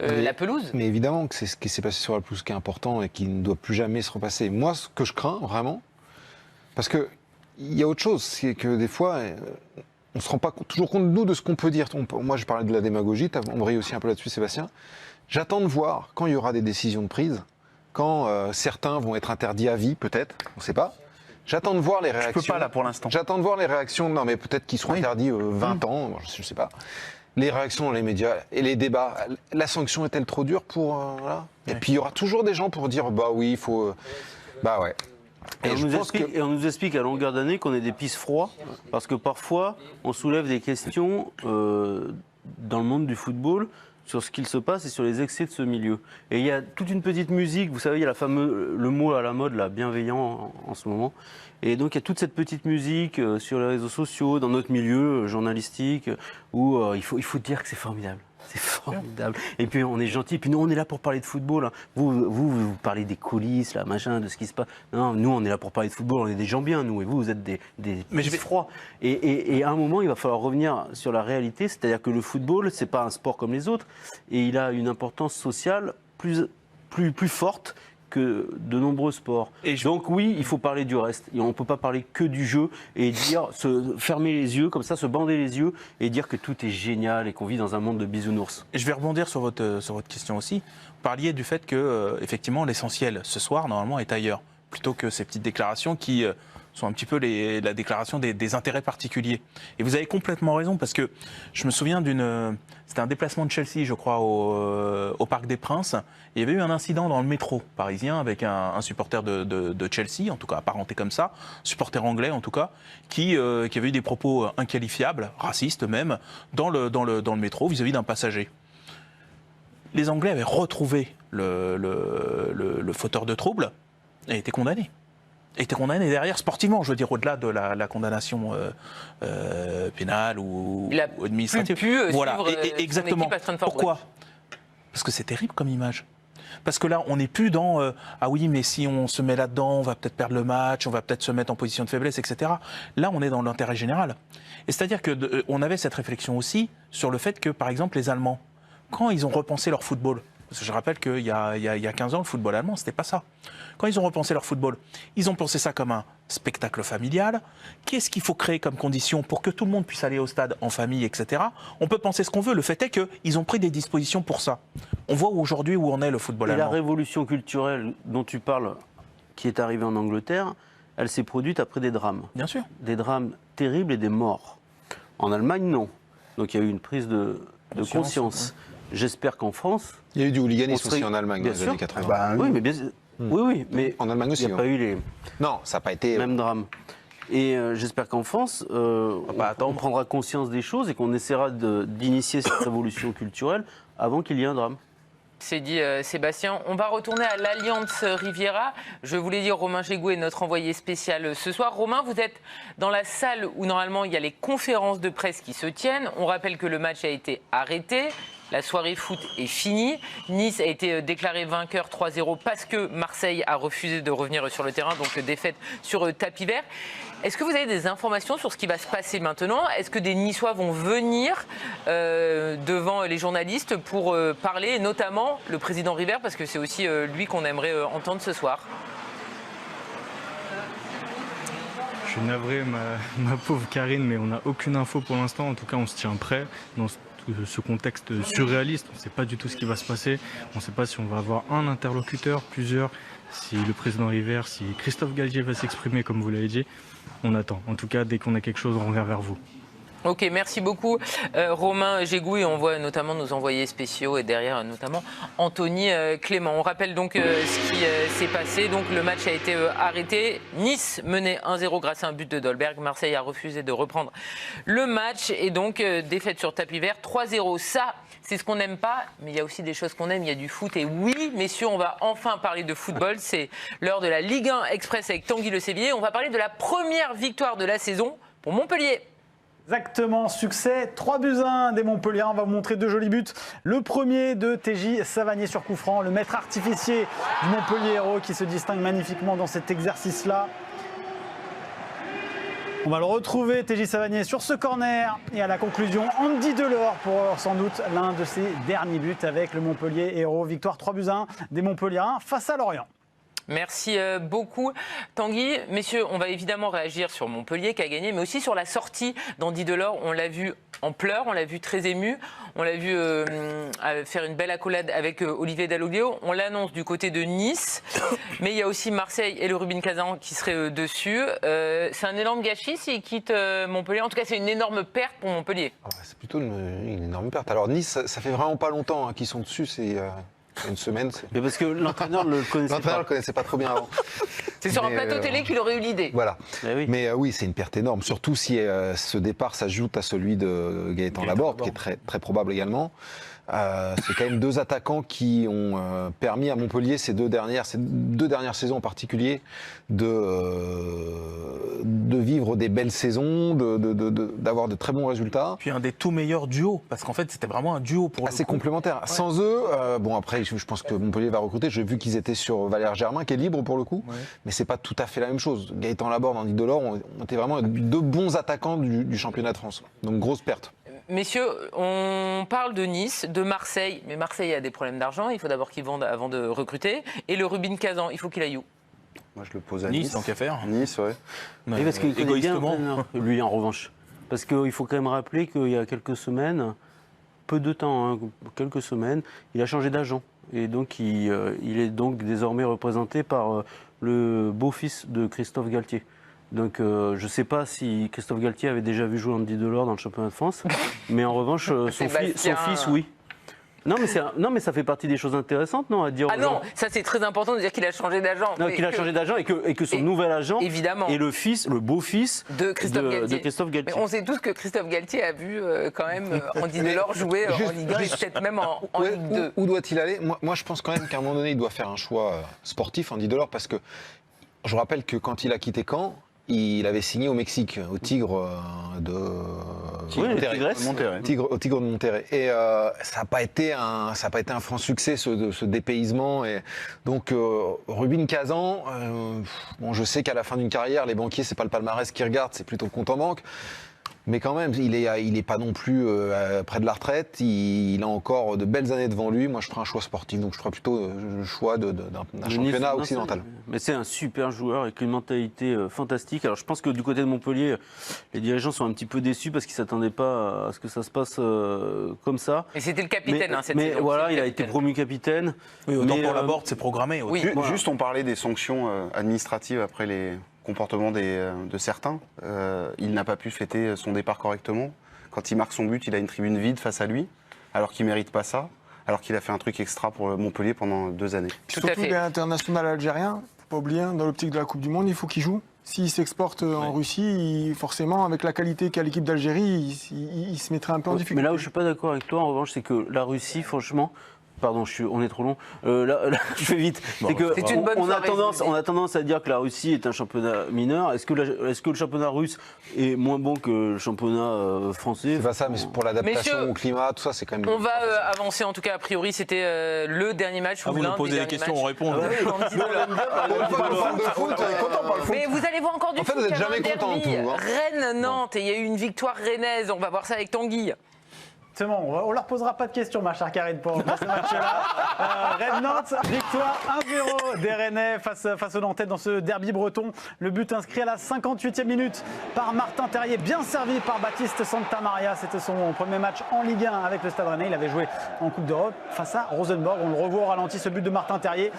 la pelouse. Mais évidemment que c'est ce qui s'est passé sur la pelouse qui est important et qui ne doit plus jamais se repasser. Moi, ce que je crains vraiment, parce qu'il y a autre chose, c'est que des fois, on ne se rend pas toujours compte, nous, de ce qu'on peut dire. Moi, je parlais de la démagogie, on brille aussi un peu là-dessus, Sébastien. J'attends de voir quand il y aura des décisions de prise, quand certains vont être interdits à vie, peut-être, on ne sait pas. J'attends de voir les réactions. Je peux pas, là, pour l'instant. J'attends de voir les réactions, non, mais peut-être qu'ils seront interdits 20 ans, je ne sais pas. Les réactions dans les médias et les débats. La sanction est-elle trop dure pour... voilà. Et puis, il y aura toujours des gens pour dire, bah oui, il faut... bah ouais. Et on nous explique à longueur d'année qu'on est des pisse froids, parce que parfois on soulève des questions dans le monde du football sur ce qu'il se passe et sur les excès de ce milieu. Et il y a toute une petite musique, vous savez, il y a le mot à la mode, là, bienveillant en ce moment. Et donc il y a toute cette petite musique sur les réseaux sociaux, dans notre milieu journalistique, où il faut dire que c'est formidable. C'est formidable. Et puis on est gentil. Puis nous, on est là pour parler de football. Hein. Vous parlez des coulisses, là, machin, de ce qui se passe. Non, nous, on est là pour parler de football. On est des gens bien, nous. Et vous êtes des froids. Et à un moment, il va falloir revenir sur la réalité. C'est-à-dire que le football, c'est pas un sport comme les autres. Et il a une importance sociale plus forte que de nombreux sports. Donc oui, il faut parler du reste. Et on ne peut pas parler que du jeu et dire, se fermer les yeux, comme ça, se bander les yeux et dire que tout est génial et qu'on vit dans un monde de bisounours. Et je vais rebondir sur votre question aussi. Vous parliez du fait que, effectivement, l'essentiel ce soir, normalement, est ailleurs, plutôt que ces petites déclarations qui sont un petit peu la déclaration des intérêts particuliers. Et vous avez complètement raison, parce que je me souviens c'était un déplacement de Chelsea, je crois, au Parc des Princes. Il y avait eu un incident dans le métro parisien avec un supporter de Chelsea, en tout cas apparenté comme ça, supporter anglais en tout cas, qui avait eu des propos inqualifiables, racistes même, dans le métro vis-à-vis d'un passager. Les Anglais avaient retrouvé le fauteur de trouble et étaient condamnés. Était condamné derrière sportivement, je veux dire, au-delà de la condamnation pénale ou administrative. Voilà, exactement. Pourquoi ? Parce que c'est terrible comme image. Parce que là, on n'est plus dans ah oui, mais si on se met là-dedans, on va peut-être perdre le match, on va peut-être se mettre en position de faiblesse, etc. Là, on est dans l'intérêt général. Et c'est-à-dire qu'on avait cette réflexion aussi sur le fait que, par exemple, les Allemands, quand ils ont repensé leur football, parce que je rappelle qu'il y a 15 ans, le football allemand, c'était pas ça. Quand ils ont repensé leur football, ils ont pensé ça comme un spectacle familial. Qu'est-ce qu'il faut créer comme condition pour que tout le monde puisse aller au stade en famille, etc. On peut penser ce qu'on veut. Le fait est qu'ils ont pris des dispositions pour ça. On voit aujourd'hui où en est le football allemand. Et la révolution culturelle dont tu parles, qui est arrivée en Angleterre, elle s'est produite après des drames. Bien sûr. Des drames terribles et des morts. En Allemagne, non. Donc il y a eu une prise de conscience. Ouais. J'espère qu'en France... Il y a eu du hooliganisme aussi en Allemagne dans les années 80. Bah, oui, mais bien sûr. Oui, mais en Allemagne aussi, il n'y a pas eu les mêmes drames. Et j'espère qu'en France, on prendra conscience des choses et qu'on essaiera d'initier cette révolution culturelle avant qu'il y ait un drame. C'est dit Sébastien. On va retourner à l'Alliance Riviera. Je voulais dire, Romain Jégou est notre envoyé spécial ce soir. Romain, vous êtes dans la salle où normalement il y a les conférences de presse qui se tiennent. On rappelle que le match a été arrêté. La soirée foot est finie. Nice a été déclaré vainqueur 3-0 parce que Marseille a refusé de revenir sur le terrain, donc défaite sur tapis vert. Est-ce que vous avez des informations sur ce qui va se passer maintenant ? Est-ce que des Niçois vont venir devant les journalistes pour parler, et notamment le président River, parce que c'est aussi lui qu'on aimerait entendre ce soir ? Je suis navré, ma pauvre Karine, mais on n'a aucune info pour l'instant. En tout cas, on se tient prêt dans ce contexte surréaliste. On ne sait pas du tout ce qui va se passer. On ne sait pas si on va avoir un interlocuteur, plusieurs, si le président River, si Christophe Galtier va s'exprimer comme vous l'avez dit. On attend. En tout cas, dès qu'on a quelque chose, on revient vers vous. Ok, merci beaucoup Romain Gégouille. On voit notamment nos envoyés spéciaux et derrière notamment Anthony Clément. On rappelle donc ce qui s'est passé. Donc le match a été arrêté. Nice menait 1-0 grâce à un but de Dolberg. Marseille a refusé de reprendre le match et donc défaite sur tapis vert 3-0. Ça, c'est ce qu'on n'aime pas, mais il y a aussi des choses qu'on aime. Il y a du foot et oui, messieurs, on va enfin parler de football. C'est l'heure de la Ligue 1 Express avec Tanguy Le Sévillier. On va parler de la première victoire de la saison pour Montpellier. Exactement, succès 3-1 des Montpellier. On va vous montrer 2 jolis buts. Le premier de TJ Savanier sur coup franc, le maître artificier du Montpellier Hérault qui se distingue magnifiquement dans cet exercice-là. On va le retrouver, TJ Savanier, sur ce corner. Et à la conclusion, Andy Delors pour sans doute l'un de ses derniers buts avec le Montpellier Hérault. Victoire 3-1 des Montpelliérains face à Lorient. Merci beaucoup Tanguy. Messieurs, on va évidemment réagir sur Montpellier qui a gagné, mais aussi sur la sortie d'Andy Delors. On l'a vu en pleurs, on l'a vu très ému, on l'a vu faire une belle accolade avec Olivier Dalloglio. On l'annonce du côté de Nice, mais il y a aussi Marseille et le Rubin Kazan qui seraient dessus. C'est un énorme gâchis s'il quitte Montpellier. En tout cas, c'est une énorme perte pour Montpellier. C'est plutôt une énorme perte. Alors Nice, ça fait vraiment pas longtemps qu'ils sont dessus. C'est une semaine. Mais parce que l'entraîneur ne le connaissait pas. L'entraîneur ne le connaissait pas trop bien avant. C'est sur un plateau télé qu'il aurait eu l'idée. Voilà. Mais oui, c'est une perte énorme. Surtout si ce départ s'ajoute à celui de Gaëtan Laborde, qui est très, très probable également. C'est quand même 2 attaquants qui ont permis à Montpellier ces deux dernières saisons en particulier de vivre des belles saisons, d'avoir de très bons résultats. Puis un des tout meilleurs duos, parce qu'en fait c'était vraiment un duo pour assez complémentaire. Ouais. Sans eux, bon après je pense que Montpellier va recruter. J'ai vu qu'ils étaient sur Valère Germain qui est libre pour le coup, mais c'est pas tout à fait la même chose. Gaëtan Laborde, Andy Delors ont été vraiment 2 bons attaquants du championnat de France. Donc grosse perte. Messieurs, on parle de Nice, de Marseille, mais Marseille a des problèmes d'argent, il faut d'abord qu'ils vendent avant de recruter. Et le Rubin Kazan, il faut qu'il aille où? Moi je le pose à Nice. Tant qu'à faire. Nice, ouais. Et parce qu'il connaît bien l'entraîneur, lui en revanche. Parce qu'il faut quand même rappeler qu'il y a quelques semaines, peu de temps, quelques semaines, il a changé d'agent. Et donc il est donc désormais représenté par le beau-fils de Christophe Galtier. Donc je ne sais pas si Christophe Galtier avait déjà vu jouer Andy Delors dans le championnat de France, mais en revanche son fils oui. Non mais ça fait partie des choses intéressantes, non, à dire. Ah non, ça c'est très important de dire qu'il a changé d'agent. Non, qu'il a changé d'agent et que son nouvel agent évidemment est le beau-fils de Christophe Galtier. Mais on sait tous que Christophe Galtier a vu quand même Andy Delors jouer en Ligue 1 et peut-être même en Ligue 2. Où doit-il aller? Moi je pense quand même qu'à un moment donné il doit faire un choix sportif, Andy Delors, parce que je rappelle que quand il a quitté Caen, il avait signé au Mexique, au Tigre de Monterrey. Au Tigre de Monterrey. Et ça n'a pas été un franc succès ce dépaysement. Et donc Rubin Kazan, bon, je sais qu'à la fin d'une carrière, les banquiers c'est pas le palmarès qu'ils regardent, c'est plutôt le compte en banque. Mais quand même, il est pas non plus près de la retraite. Il a encore de belles années devant lui. Moi, je ferai un choix sportif. Donc, je ferai plutôt le choix d'un championnat occidental. Mais c'est un super joueur avec une mentalité fantastique. Alors, je pense que du côté de Montpellier, les dirigeants sont un petit peu déçus parce qu'ils ne s'attendaient pas à ce que ça se passe comme ça. Et c'était le capitaine cette saison. Mais voilà, il a été promu capitaine. Oui, autant pour Laborde, c'est programmé. Oui, Juste, on parlait des sanctions administratives après les comportement de certains. Il n'a pas pu fêter son départ correctement. Quand il marque son but, il a une tribune vide face à lui, alors qu'il ne mérite pas ça, alors qu'il a fait un truc extra pour Montpellier pendant 2 années. Surtout les internationaux algériens, il ne faut pas oublier, dans l'optique de la Coupe du Monde, il faut qu'ils jouent. S'il s'exporte en Russie, forcément, avec la qualité qu'a l'équipe d'Algérie, il se mettrait un peu en difficulté. Mais là où je ne suis pas d'accord avec toi, en revanche, c'est que la Russie, franchement... Pardon, on est trop long. Là, je fais vite. C'est que on a tendance à dire que la Russie est un championnat mineur. Est-ce que le championnat russe est moins bon que le championnat français? C'est pas ça, mais pour l'adaptation au climat, tout ça, c'est quand même. On va avancer. En tout cas, a priori, c'était le dernier match. Vous nous posez des questions, on répond. Mais vous allez voir encore du foot. En fait, vous n'êtes jamais content. Rennes-Nantes, et il y a eu une victoire rennaise. On va voir ça avec Tanguy. C'est bon, on ne leur posera pas de questions, ma chère Karine, pour ce match-là. Rennes-Nantes, victoire 1-0 des Rennais face aux Nantais dans ce derby breton. Le but inscrit à la 58e minute par Martin Terrier, bien servi par Baptiste Santamaria. C'était son premier match en Ligue 1 avec le Stade Rennais. Il avait joué en Coupe d'Europe face à Rosenborg. On le revoit au ralenti, ce but de Martin Terrier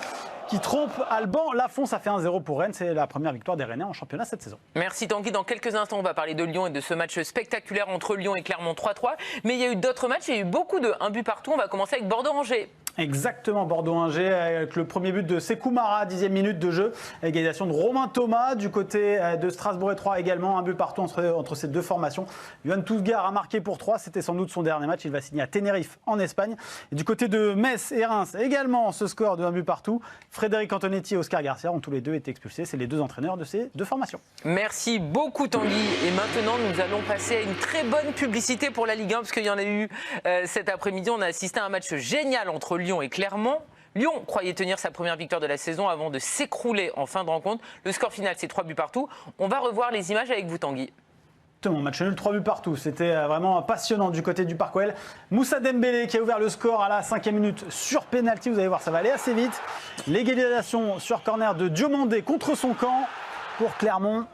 qui trompe Alban Lafont. Ça fait 1-0 pour Rennes. C'est la première victoire des Rennais en championnat cette saison. Merci Tanguy. Dans quelques instants, on va parler de Lyon et de ce match spectaculaire entre Lyon et Clermont 3-3. Mais il y a eu d'autres matchs, il y a eu beaucoup de 1 but partout. On va commencer avec Bordeaux-Angers. Exactement, Bordeaux-Angers avec le premier but de Sékou Mara, 10e minute de jeu. Égalisation de Romain Thomas du côté de Strasbourg et 3 également. 1 but partout entre ces deux formations. Yohann Tousgar a marqué pour 3. C'était sans doute son dernier match. Il va signer à Tenerife en Espagne. Et du côté de Metz et Reims également, ce score de 1 but partout. Frédéric Antonetti et Oscar Garcia ont tous les deux été expulsés. C'est les deux entraîneurs de ces deux formations. Merci beaucoup Tanguy. Et maintenant, nous allons passer à une très bonne publicité pour la Ligue 1 parce qu'il y en a eu cet après-midi. On a assisté à un match génial entre Lyon et Clermont. Lyon croyait tenir sa première victoire de la saison avant de s'écrouler en fin de rencontre. Le score final, c'est 3 buts partout. On va revoir les images avec vous, Tanguy. Match nul, 3 buts partout. C'était vraiment passionnant du côté du Parc OL. Moussa Dembélé qui a ouvert le score à la 5e minute sur pénalty. Vous allez voir, ça va aller assez vite. L'égalisation sur corner de Diomandé contre son camp pour Clermont.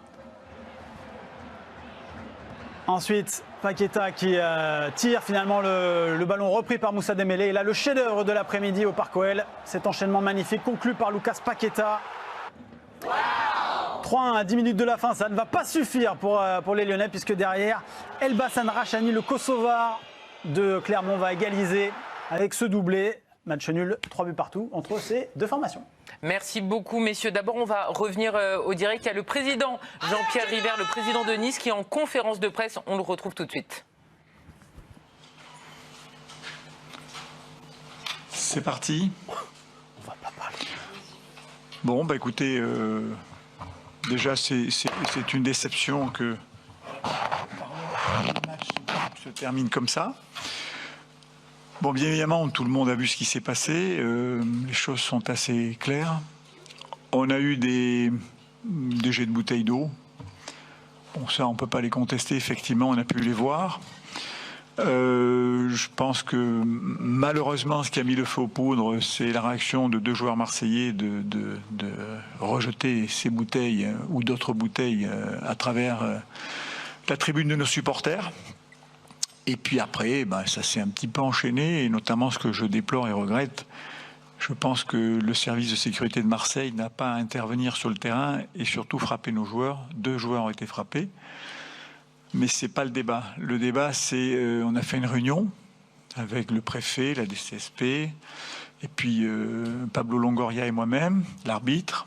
Ensuite, Paqueta qui tire finalement le ballon repris par Moussa Dembélé. Et là, le chef-d'œuvre de l'après-midi au Parc OL. Cet enchaînement magnifique conclu par Lucas Paqueta. 3-1 à 10 minutes de la fin, ça ne va pas suffire pour les Lyonnais puisque derrière, Elbasan Rachani, le Kosovar de Clermont, va égaliser avec ce doublé. Match nul, 3 buts partout entre ces deux formations. Merci beaucoup, messieurs. D'abord, on va revenir au direct. Il y a le président Jean-Pierre River, le président de Nice, qui est en conférence de presse. On le retrouve tout de suite. C'est parti. On va pas parler. Bon, bah écoutez, déjà, c'est une déception que le match se termine comme ça. Bon, bien évidemment, tout le monde a vu ce qui s'est passé. Les choses sont assez claires. On a eu des jets de bouteilles d'eau. Bon, ça, on ne peut pas les contester. Effectivement, on a pu les voir. Je pense que malheureusement, ce qui a mis le feu aux poudres, c'est la réaction de 2 joueurs marseillais de rejeter ces bouteilles ou d'autres bouteilles à travers la tribune de nos supporters. Et puis après, ça s'est un petit peu enchaîné, et notamment ce que je déplore et regrette, je pense que le service de sécurité de Marseille n'a pas à intervenir sur le terrain et surtout frapper nos joueurs. 2 joueurs ont été frappés. Mais ce n'est pas le débat. Le débat, c'est on a fait une réunion avec le préfet, la DCSP, et puis Pablo Longoria et moi-même, l'arbitre.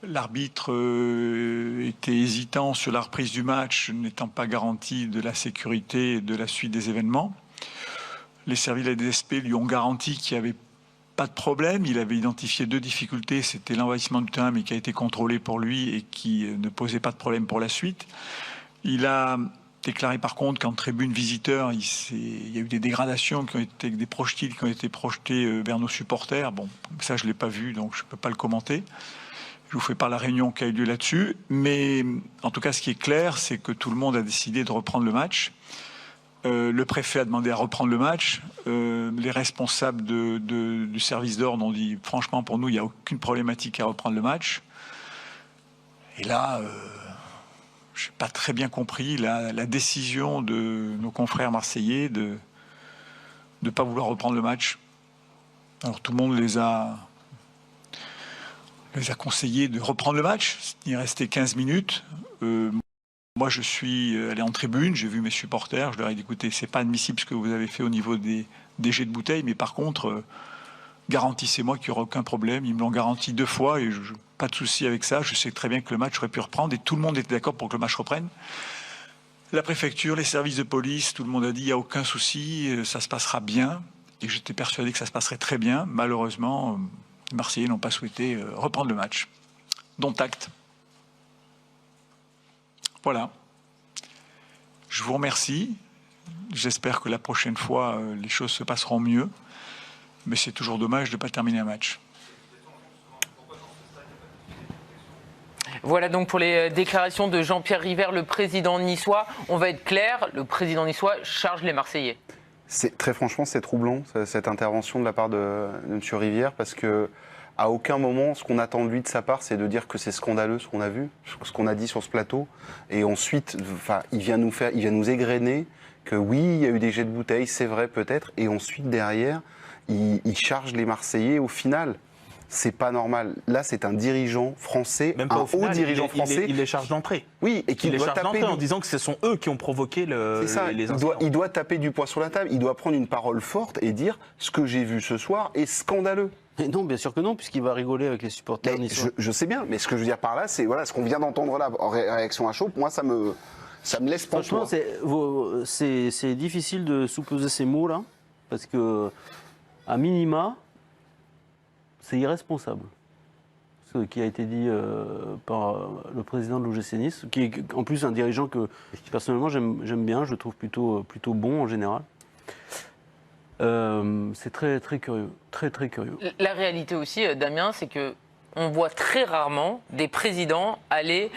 L'arbitre était hésitant sur la reprise du match, n'étant pas garanti de la sécurité et de la suite des événements. Les services de la DSP lui ont garanti qu'il n'y avait pas de problème. Il avait identifié 2 difficultés, c'était l'envahissement du terrain, mais qui a été contrôlé pour lui et qui ne posait pas de problème pour la suite. Il a déclaré par contre qu'en tribune visiteur, il y a eu des dégradations, des projectiles qui ont été projetés vers nos supporters. Bon, ça je ne l'ai pas vu, donc je ne peux pas le commenter. Je vous fais pas la réunion qui a eu lieu là-dessus. Mais en tout cas, ce qui est clair, c'est que tout le monde a décidé de reprendre le match. Le préfet a demandé à reprendre le match. Les responsables du service d'ordre ont dit, franchement, pour nous, il n'y a aucune problématique à reprendre le match. Et là, je n'ai pas très bien compris la décision de nos confrères marseillais de ne pas vouloir reprendre le match. Alors tout le monde les a conseillé de reprendre le match. Il restait 15 minutes. Moi, je suis allé en tribune, j'ai vu mes supporters, je leur ai dit, écoutez, c'est pas admissible ce que vous avez fait au niveau des jets de bouteilles, mais par contre, garantissez-moi qu'il n'y aura aucun problème. Ils me l'ont garanti 2 fois et pas de souci avec ça. Je sais très bien que le match aurait pu reprendre et tout le monde était d'accord pour que le match reprenne. La préfecture, les services de police, tout le monde a dit, il n'y a aucun souci, ça se passera bien. Et j'étais persuadé que ça se passerait très bien. Malheureusement, les Marseillais n'ont pas souhaité reprendre le match. Dont acte. Voilà. Je vous remercie. J'espère que la prochaine fois, les choses se passeront mieux. Mais c'est toujours dommage de ne pas terminer un match. Voilà donc pour les déclarations de Jean-Pierre River, le président niçois. On va être clair, le président niçois charge les Marseillais. Très franchement, c'est troublant, cette intervention de la part de M. Rivière, parce que à aucun moment, ce qu'on attend de lui de sa part, c'est de dire que c'est scandaleux ce qu'on a vu, ce qu'on a dit sur ce plateau. Et ensuite, il vient nous égrener que oui, il y a eu des jets de bouteilles, c'est vrai peut-être. Et ensuite, derrière, il charge les Marseillais au final. c'est pas normal. Là, c'est un dirigeant français, Même pas au final, haut dirigeant français. Il les charge d'entrée. Oui, et qui Il les doit charge taper d'entrée en disant que ce sont eux qui ont provoqué les incidents. il doit taper du poing sur la table, il doit prendre une parole forte et dire ce que j'ai vu ce soir est scandaleux. Mais non, bien sûr que non, puisqu'il va rigoler avec les supporters niçois. Je sais bien, mais ce que je veux dire par là, c'est voilà, ce qu'on vient d'entendre là en réaction à chaud, moi ça me laisse Franchement, pantois. c'est difficile de sous-peser ces mots-là, parce que, à minima, c'est irresponsable. Ce qui a été dit par le président de l'OGC Nice, qui est en plus un dirigeant que personnellement j'aime bien, je le trouve plutôt bon en général. C'est très très curieux, très très curieux. La réalité aussi, Damien, c'est que on voit très rarement des présidents aller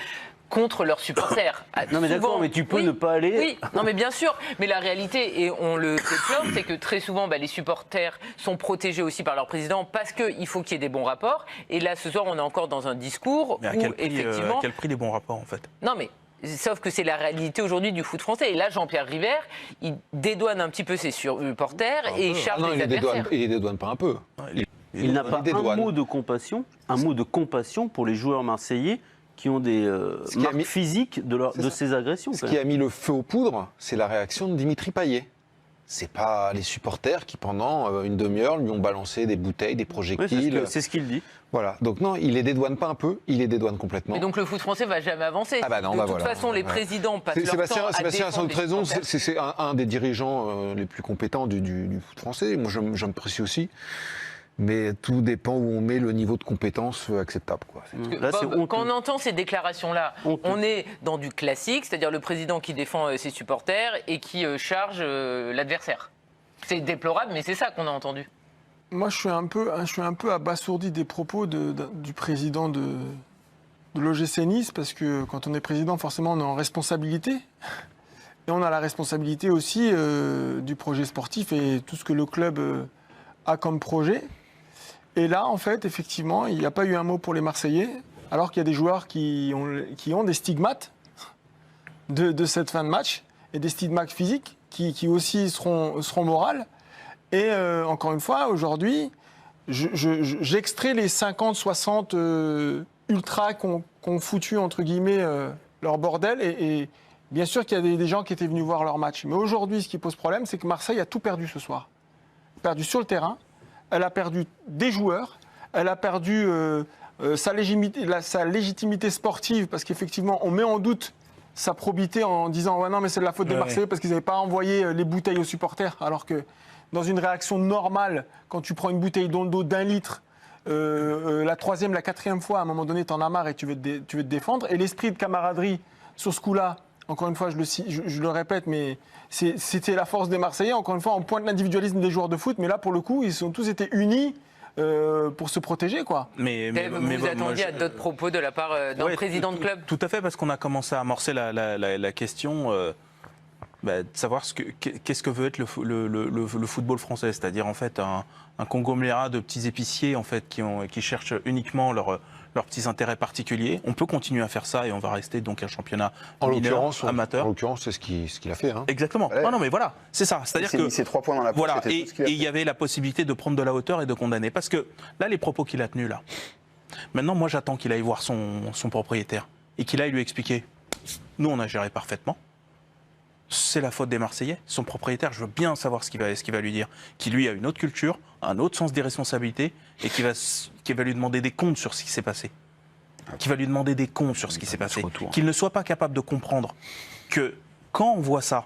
contre leurs supporters. Non mais d'accord, mais tu peux ne pas aller... Oui, non mais bien sûr, mais la réalité, et on le déplore, c'est que très souvent, les supporters sont protégés aussi par leur président parce qu'il faut qu'il y ait des bons rapports. Et là, ce soir, on est encore dans un discours Mais à où, quel prix, effectivement... à quel prix les bons rapports, en fait? Non mais... Sauf que c'est la réalité aujourd'hui du foot français. Et là, Jean-Pierre River, il dédouane un petit peu ses supporters et il charge les adversaires. Il les dédouane pas un peu. Il n'a pas un mot de compassion pour les joueurs marseillais qui ont des marques physiques de ces agressions. Ce qui a mis le feu aux poudres, c'est la réaction de Dimitri Payet. C'est pas les supporters qui, pendant une demi-heure, lui ont balancé des bouteilles, des projectiles. Oui, c'est ce qu'il dit. Voilà. Donc non, il les dédouane pas un peu, il les dédouane complètement. Mais donc le foot français va jamais avancer. Ah bah non, de toute façon, les présidents passent leur temps à Sébastien a sans doute raison. supporters. C'est un des dirigeants les plus compétents du foot français. Moi, j'apprécie aussi. Mais tout dépend où on met le niveau de compétence acceptable, quoi. Là, Bob, quand on entend ces déclarations-là, on est dans du classique, c'est-à-dire le président qui défend ses supporters et qui charge l'adversaire. C'est déplorable, mais c'est ça qu'on a entendu. Moi, je suis un peu abasourdi des propos du président de l'OGC Nice, parce que quand on est président, forcément, on est en responsabilité. Et on a la responsabilité aussi du projet sportif et tout ce que le club a comme projet. Et là, en fait, effectivement, il n'y a pas eu un mot pour les Marseillais, alors qu'il y a des joueurs qui ont des stigmates de cette fin de match, et des stigmates physiques qui aussi seront morales. Et encore une fois, aujourd'hui, j'extrais les 50, 60 ultras qu'on foutu, entre guillemets, leur bordel. Et bien sûr qu'il y a des gens qui étaient venus voir leur match. Mais aujourd'hui, ce qui pose problème, c'est que Marseille a tout perdu ce soir. Perdu sur le terrain, elle a perdu des joueurs, elle a perdu sa légitimité sportive, parce qu'effectivement, on met en doute sa probité en disant ouais, non, mais c'est de la faute des Marseillais parce qu'ils n'avaient pas envoyé les bouteilles aux supporters, alors que dans une réaction normale, quand tu prends une bouteille dans le dos d'1 litre, la troisième, la quatrième fois, à un moment donné, t'en as marre et tu veux te défendre. Et l'esprit de camaraderie sur ce coup-là, encore une fois, je le répète, mais c'était la force des Marseillais. Encore une fois, on pointe l'individualisme des joueurs de foot, mais là, pour le coup, ils ont tous été unis pour se protéger, quoi. Mais vous attendiez à d'autres propos de la part d'un président de club? Tout à fait, parce qu'on a commencé à amorcer la question de savoir qu'est-ce que veut être le football français, c'est-à-dire en fait un conglomérat de petits épiciers en fait qui cherchent uniquement leurs petits intérêts particuliers. On peut continuer à faire ça et on va rester donc un championnat mineur, amateur. En l'occurrence, c'est ce qu'il a fait. Hein. Exactement. Ouais. Non, mais voilà, c'est ça. C'est-à-dire que ces 3 points dans la poche, voilà, c'était tout ce qu'il a et fait. il y avait la possibilité de prendre de la hauteur et de condamner. Parce que là, les propos qu'il a tenus là. Maintenant, moi, j'attends qu'il aille voir son propriétaire et qu'il aille lui expliquer. Nous, on a géré parfaitement. C'est la faute des Marseillais. Son propriétaire, je veux bien savoir ce qu'il va lui dire. Qui, lui, a une autre culture, un autre sens des responsabilités et qui va lui demander des comptes sur ce qui s'est passé. Qui va lui demander des comptes sur ce qui s'est passé. Qu'il ne soit pas capable de comprendre que quand on voit ça,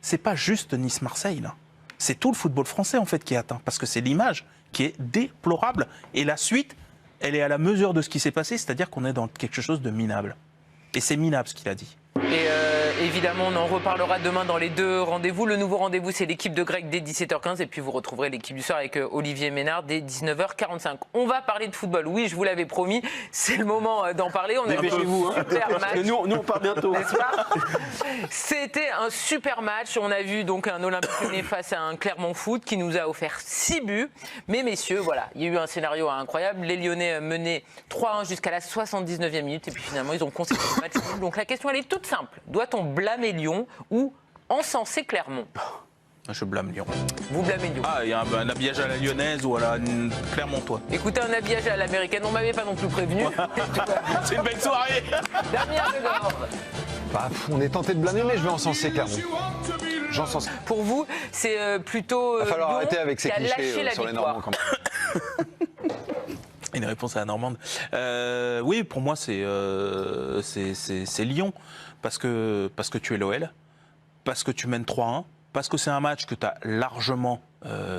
c'est pas juste Nice-Marseille, là. C'est tout le football français, en fait, qui est atteint. Parce que c'est l'image qui est déplorable. Et la suite, elle est à la mesure de ce qui s'est passé, c'est-à-dire qu'on est dans quelque chose de minable. Et c'est minable ce qu'il a dit. Et évidemment, on en reparlera demain dans les 2 rendez-vous. Le nouveau rendez-vous, c'est l'équipe de Greg dès 17h15. Et puis, vous retrouverez l'équipe du soir avec Olivier Ménard dès 19h45. On va parler de football. Oui, je vous l'avais promis. C'est le moment d'en parler. On a vu chez vous, hein. Super match. Nous, on part bientôt. N'est-ce pas? C'était un super match. On a vu donc un Olympique Lyonnais face à un Clermont Foot qui nous a offert 6 buts. Mais messieurs, voilà, il y a eu un scénario incroyable. Les Lyonnais menaient 3-1 jusqu'à la 79e minute. Et puis finalement, ils ont concédé le match nul. Donc la question, elle est toute simple. Doit-on blâmer Lyon ou encenser Clermont? Je blâme Lyon. Vous blâmez Lyon. Ah, il y a un habillage à la lyonnaise ou à la Clermontois. Écoutez, un habillage à l'américaine, on m'avait pas non plus prévenu. C'est une belle soirée. Damien Degorre. Bah, on est tenté de blâmer, mais je vais encenser Clermont. J'encense. Pour vous, c'est plutôt. Il va falloir Lyon arrêter avec ces qui a lâché clichés la sur les victoire. Normands quand même. Une réponse à la Normande. Oui, pour moi, c'est Lyon. Parce que tu es l'OL, parce que tu mènes 3-1, parce que c'est un match que tu as largement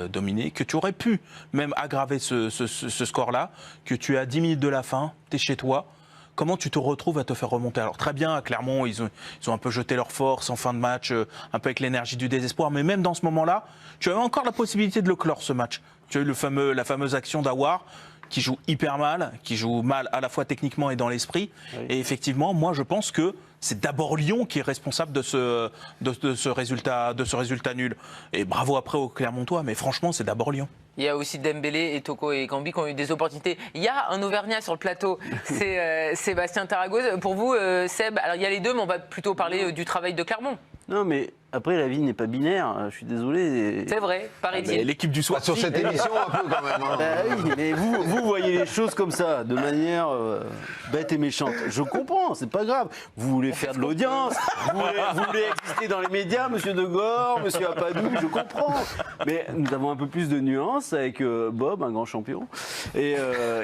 dominé, que tu aurais pu même aggraver ce score-là, que tu es à 10 minutes de la fin, tu es chez toi. Comment tu te retrouves à te faire remonter? Alors très bien, à Clermont, ils ont un peu jeté leur force en fin de match, un peu avec l'énergie du désespoir, mais même dans ce moment-là, tu avais encore la possibilité de le clore ce match. Tu as eu la fameuse action d'Aouar, qui joue hyper mal, qui joue mal à la fois techniquement et dans l'esprit. Oui. Et effectivement, moi je pense que c'est d'abord Lyon qui est responsable de ce résultat nul. Et bravo après aux Clermontois, mais franchement c'est d'abord Lyon. Il y a aussi Dembélé et Toko et Cambi qui ont eu des opportunités. Il y a un Auvergnat sur le plateau, c'est Sébastien Taragoz. Pour vous, Seb, alors il y a les deux, mais on va plutôt parler du travail de Clermont. Non, mais après, la vie n'est pas binaire, je suis désolé. C'est vrai, paraît-il. L'équipe du soir. Sur cette émission, un peu quand même. Hein. Oui, mais vous voyez les choses comme ça, de manière bête et méchante. Je comprends, c'est pas grave. Vous voulez faire de l'audience, vous voulez exister dans les médias, monsieur Degorre, monsieur Apadou, je comprends. Mais nous avons un peu plus de nuances avec Bob, un grand champion. Et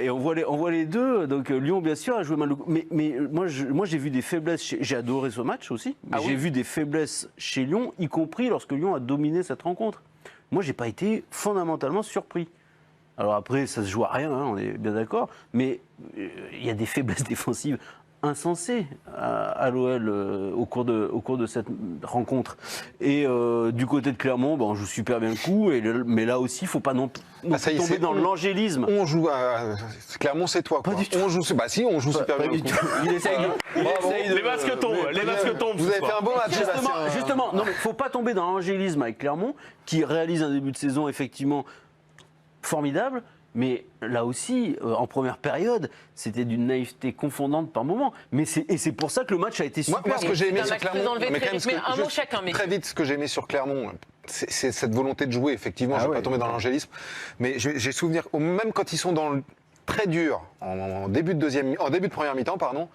on voit les deux. Donc Lyon, bien sûr, a joué mal. Mais moi, j'ai vu des faiblesses. J'ai adoré ce match aussi. Mais j'ai vu des faiblesses chez Lyon, y compris lorsque Lyon a dominé cette rencontre. Moi, j'ai pas été fondamentalement surpris. Alors après, ça se joue à rien, hein, on est bien d'accord, mais il y a des faiblesses défensives insensées à l'OL au cours de cette rencontre. Et du côté de Clermont, on joue super bien le coup, mais là aussi, il ne faut pas non plus tomber dans l'angélisme. On joue à... Clermont, c'est toi, quoi. Pas du tout. On joue super bien le coup. Il essaye de... Les masques tombent. Vous avez fait un beau match, Justement, non, mais il ne faut pas tomber dans l'angélisme avec Clermont, qui réalise un début de saison effectivement formidable. Mais là aussi, en première période, c'était d'une naïveté confondante par moment. C'est pour ça que le match a été super. Moi, ce que j'ai aimé sur Clermont, un mot chacun. Très vite, ce que j'ai aimé sur Clermont, c'est cette volonté de jouer. Effectivement, je ne vais pas tomber dans l'angélisme, mais j'ai souvenir, même quand ils sont dans le très dur en début de première mi-temps, pardon.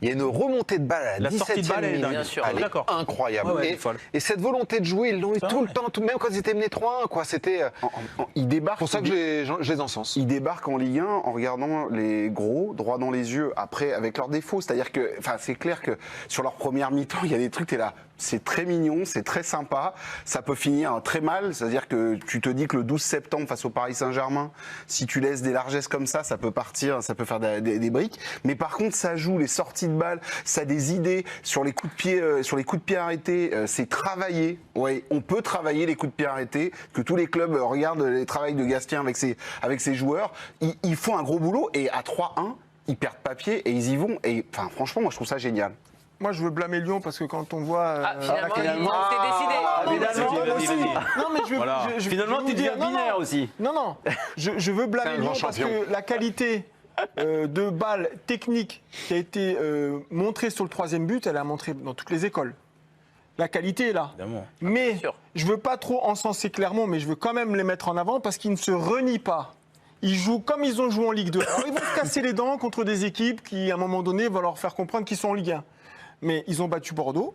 Il y a une remontée de balle à la 17e minute. Bien sûr, elle est incroyable. Et cette volonté de jouer, ils l'ont eu tout le temps, même quand ils étaient menés 3-1, quoi. C'était ils débarquent. pour ça que je les encense. Ils débarquent en Ligue 1 en regardant les gros droit dans les yeux, après avec leurs défauts. C'est-à-dire que, c'est clair que sur leur première mi-temps, il y a des trucs, t'es là. C'est très mignon, c'est très sympa. Ça peut finir très mal. C'est-à-dire que tu te dis que le 12 septembre face au Paris Saint-Germain, si tu laisses des largesses comme ça peut partir, ça peut faire des briques. Mais par contre, ça joue les sorties de balles, ça a des idées sur les coups de pied, arrêtés. C'est travaillé. Ouais, on peut travailler les coups de pied arrêtés. Que tous les clubs regardent les travails de Gastien avec ses joueurs. Ils font un gros boulot et à 3-1, ils perdent papier et ils y vont. Et franchement, moi je trouve ça génial. Moi, je veux blâmer Lyon parce que quand on voit. Finalement, c'est décidé. Non, mais finalement, tu deviens binaire aussi. Non. Je veux blâmer Lyon parce que la qualité de balle technique qui a été montrée sur le troisième but, elle a montré dans toutes les écoles. La qualité est là. Évidemment. Mais je veux pas trop encenser Clermont, mais je veux quand même les mettre en avant parce qu'ils ne se renient pas. Ils jouent comme ils ont joué en Ligue 2. Alors, ils vont se casser les dents contre des équipes qui, à un moment donné, vont leur faire comprendre qu'ils sont en Ligue 1. Mais ils ont battu Bordeaux,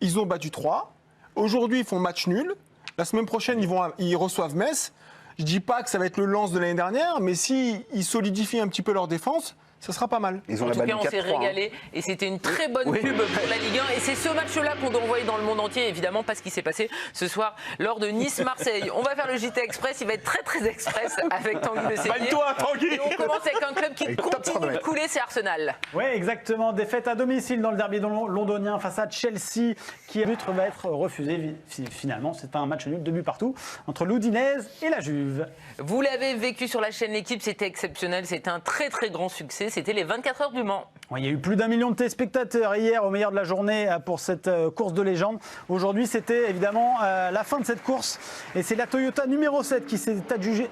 ils ont battu Troyes. Aujourd'hui, ils font match nul. La semaine prochaine, ils reçoivent Metz. Je ne dis pas que ça va être le Lens de l'année dernière, mais s'ils solidifient un petit peu leur défense, ça sera pas mal. En tout cas, on s'est régalé et c'était une très bonne pub pour la Ligue 1. Et c'est ce match-là qu'on doit envoyer dans le monde entier, évidemment, parce qu'il s'est passé ce soir lors de Nice-Marseille. On va faire le JT Express, il va être très très express avec Tanguy Le Sévier. Bagne-toi, Tanguy. Et on commence avec un club qui continue de couler, c'est Arsenal. Oui, exactement. Défaite à domicile dans le derby londonien face à Chelsea, qui va être refusé finalement. C'est un match nul, 2 buts partout, entre l'Udinese et la Juve. Vous l'avez vécu sur la chaîne L'équipe, c'était exceptionnel, c'était un très très grand succès. C'était les 24 heures du Mans. Il y a eu plus d'1 million de téléspectateurs hier au meilleur de la journée pour cette course de légende. Aujourd'hui, c'était évidemment la fin de cette course. Et c'est la Toyota numéro 7 qui s'est adjugé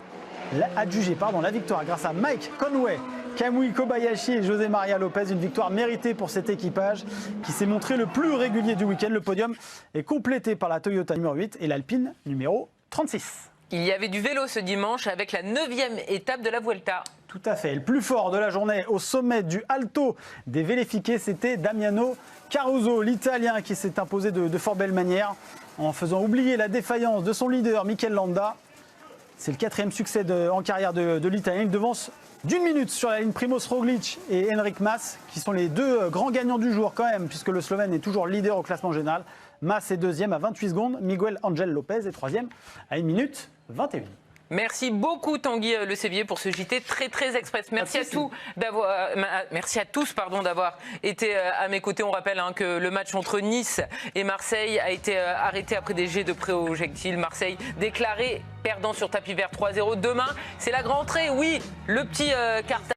la victoire grâce à Mike Conway Kamui Kobayashi et José Maria Lopez. Une victoire méritée pour cet équipage qui s'est montré le plus régulier du week-end. Le podium est complété par la Toyota numéro 8 et l'Alpine numéro 36. Il y avait du vélo ce dimanche avec la 9e étape de la Vuelta. Tout à fait. Le plus fort de la journée au sommet du Alto des Vélifiqués, c'était Damiano Caruso, l'Italien qui s'est imposé de fort belle manière en faisant oublier la défaillance de son leader Mikel Landa. C'est le 4e succès en carrière de l'Italien. Il devance d'1 minute sur la ligne Primoz Roglic et Enric Mas, qui sont les deux grands gagnants du jour quand même, puisque le Slovène est toujours leader au classement général. Mas est 2e à 28 secondes, Miguel Angel Lopez est 3e à 1 minute 21. Merci beaucoup Tanguy Le Sévier pour ce JT très express. Merci à tous d'avoir été à mes côtés. On rappelle que le match entre Nice et Marseille a été arrêté après des jets de projectiles. Marseille déclaré perdant sur tapis vert 3-0. Demain, c'est la grande rentrée. Oui, le petit cartable.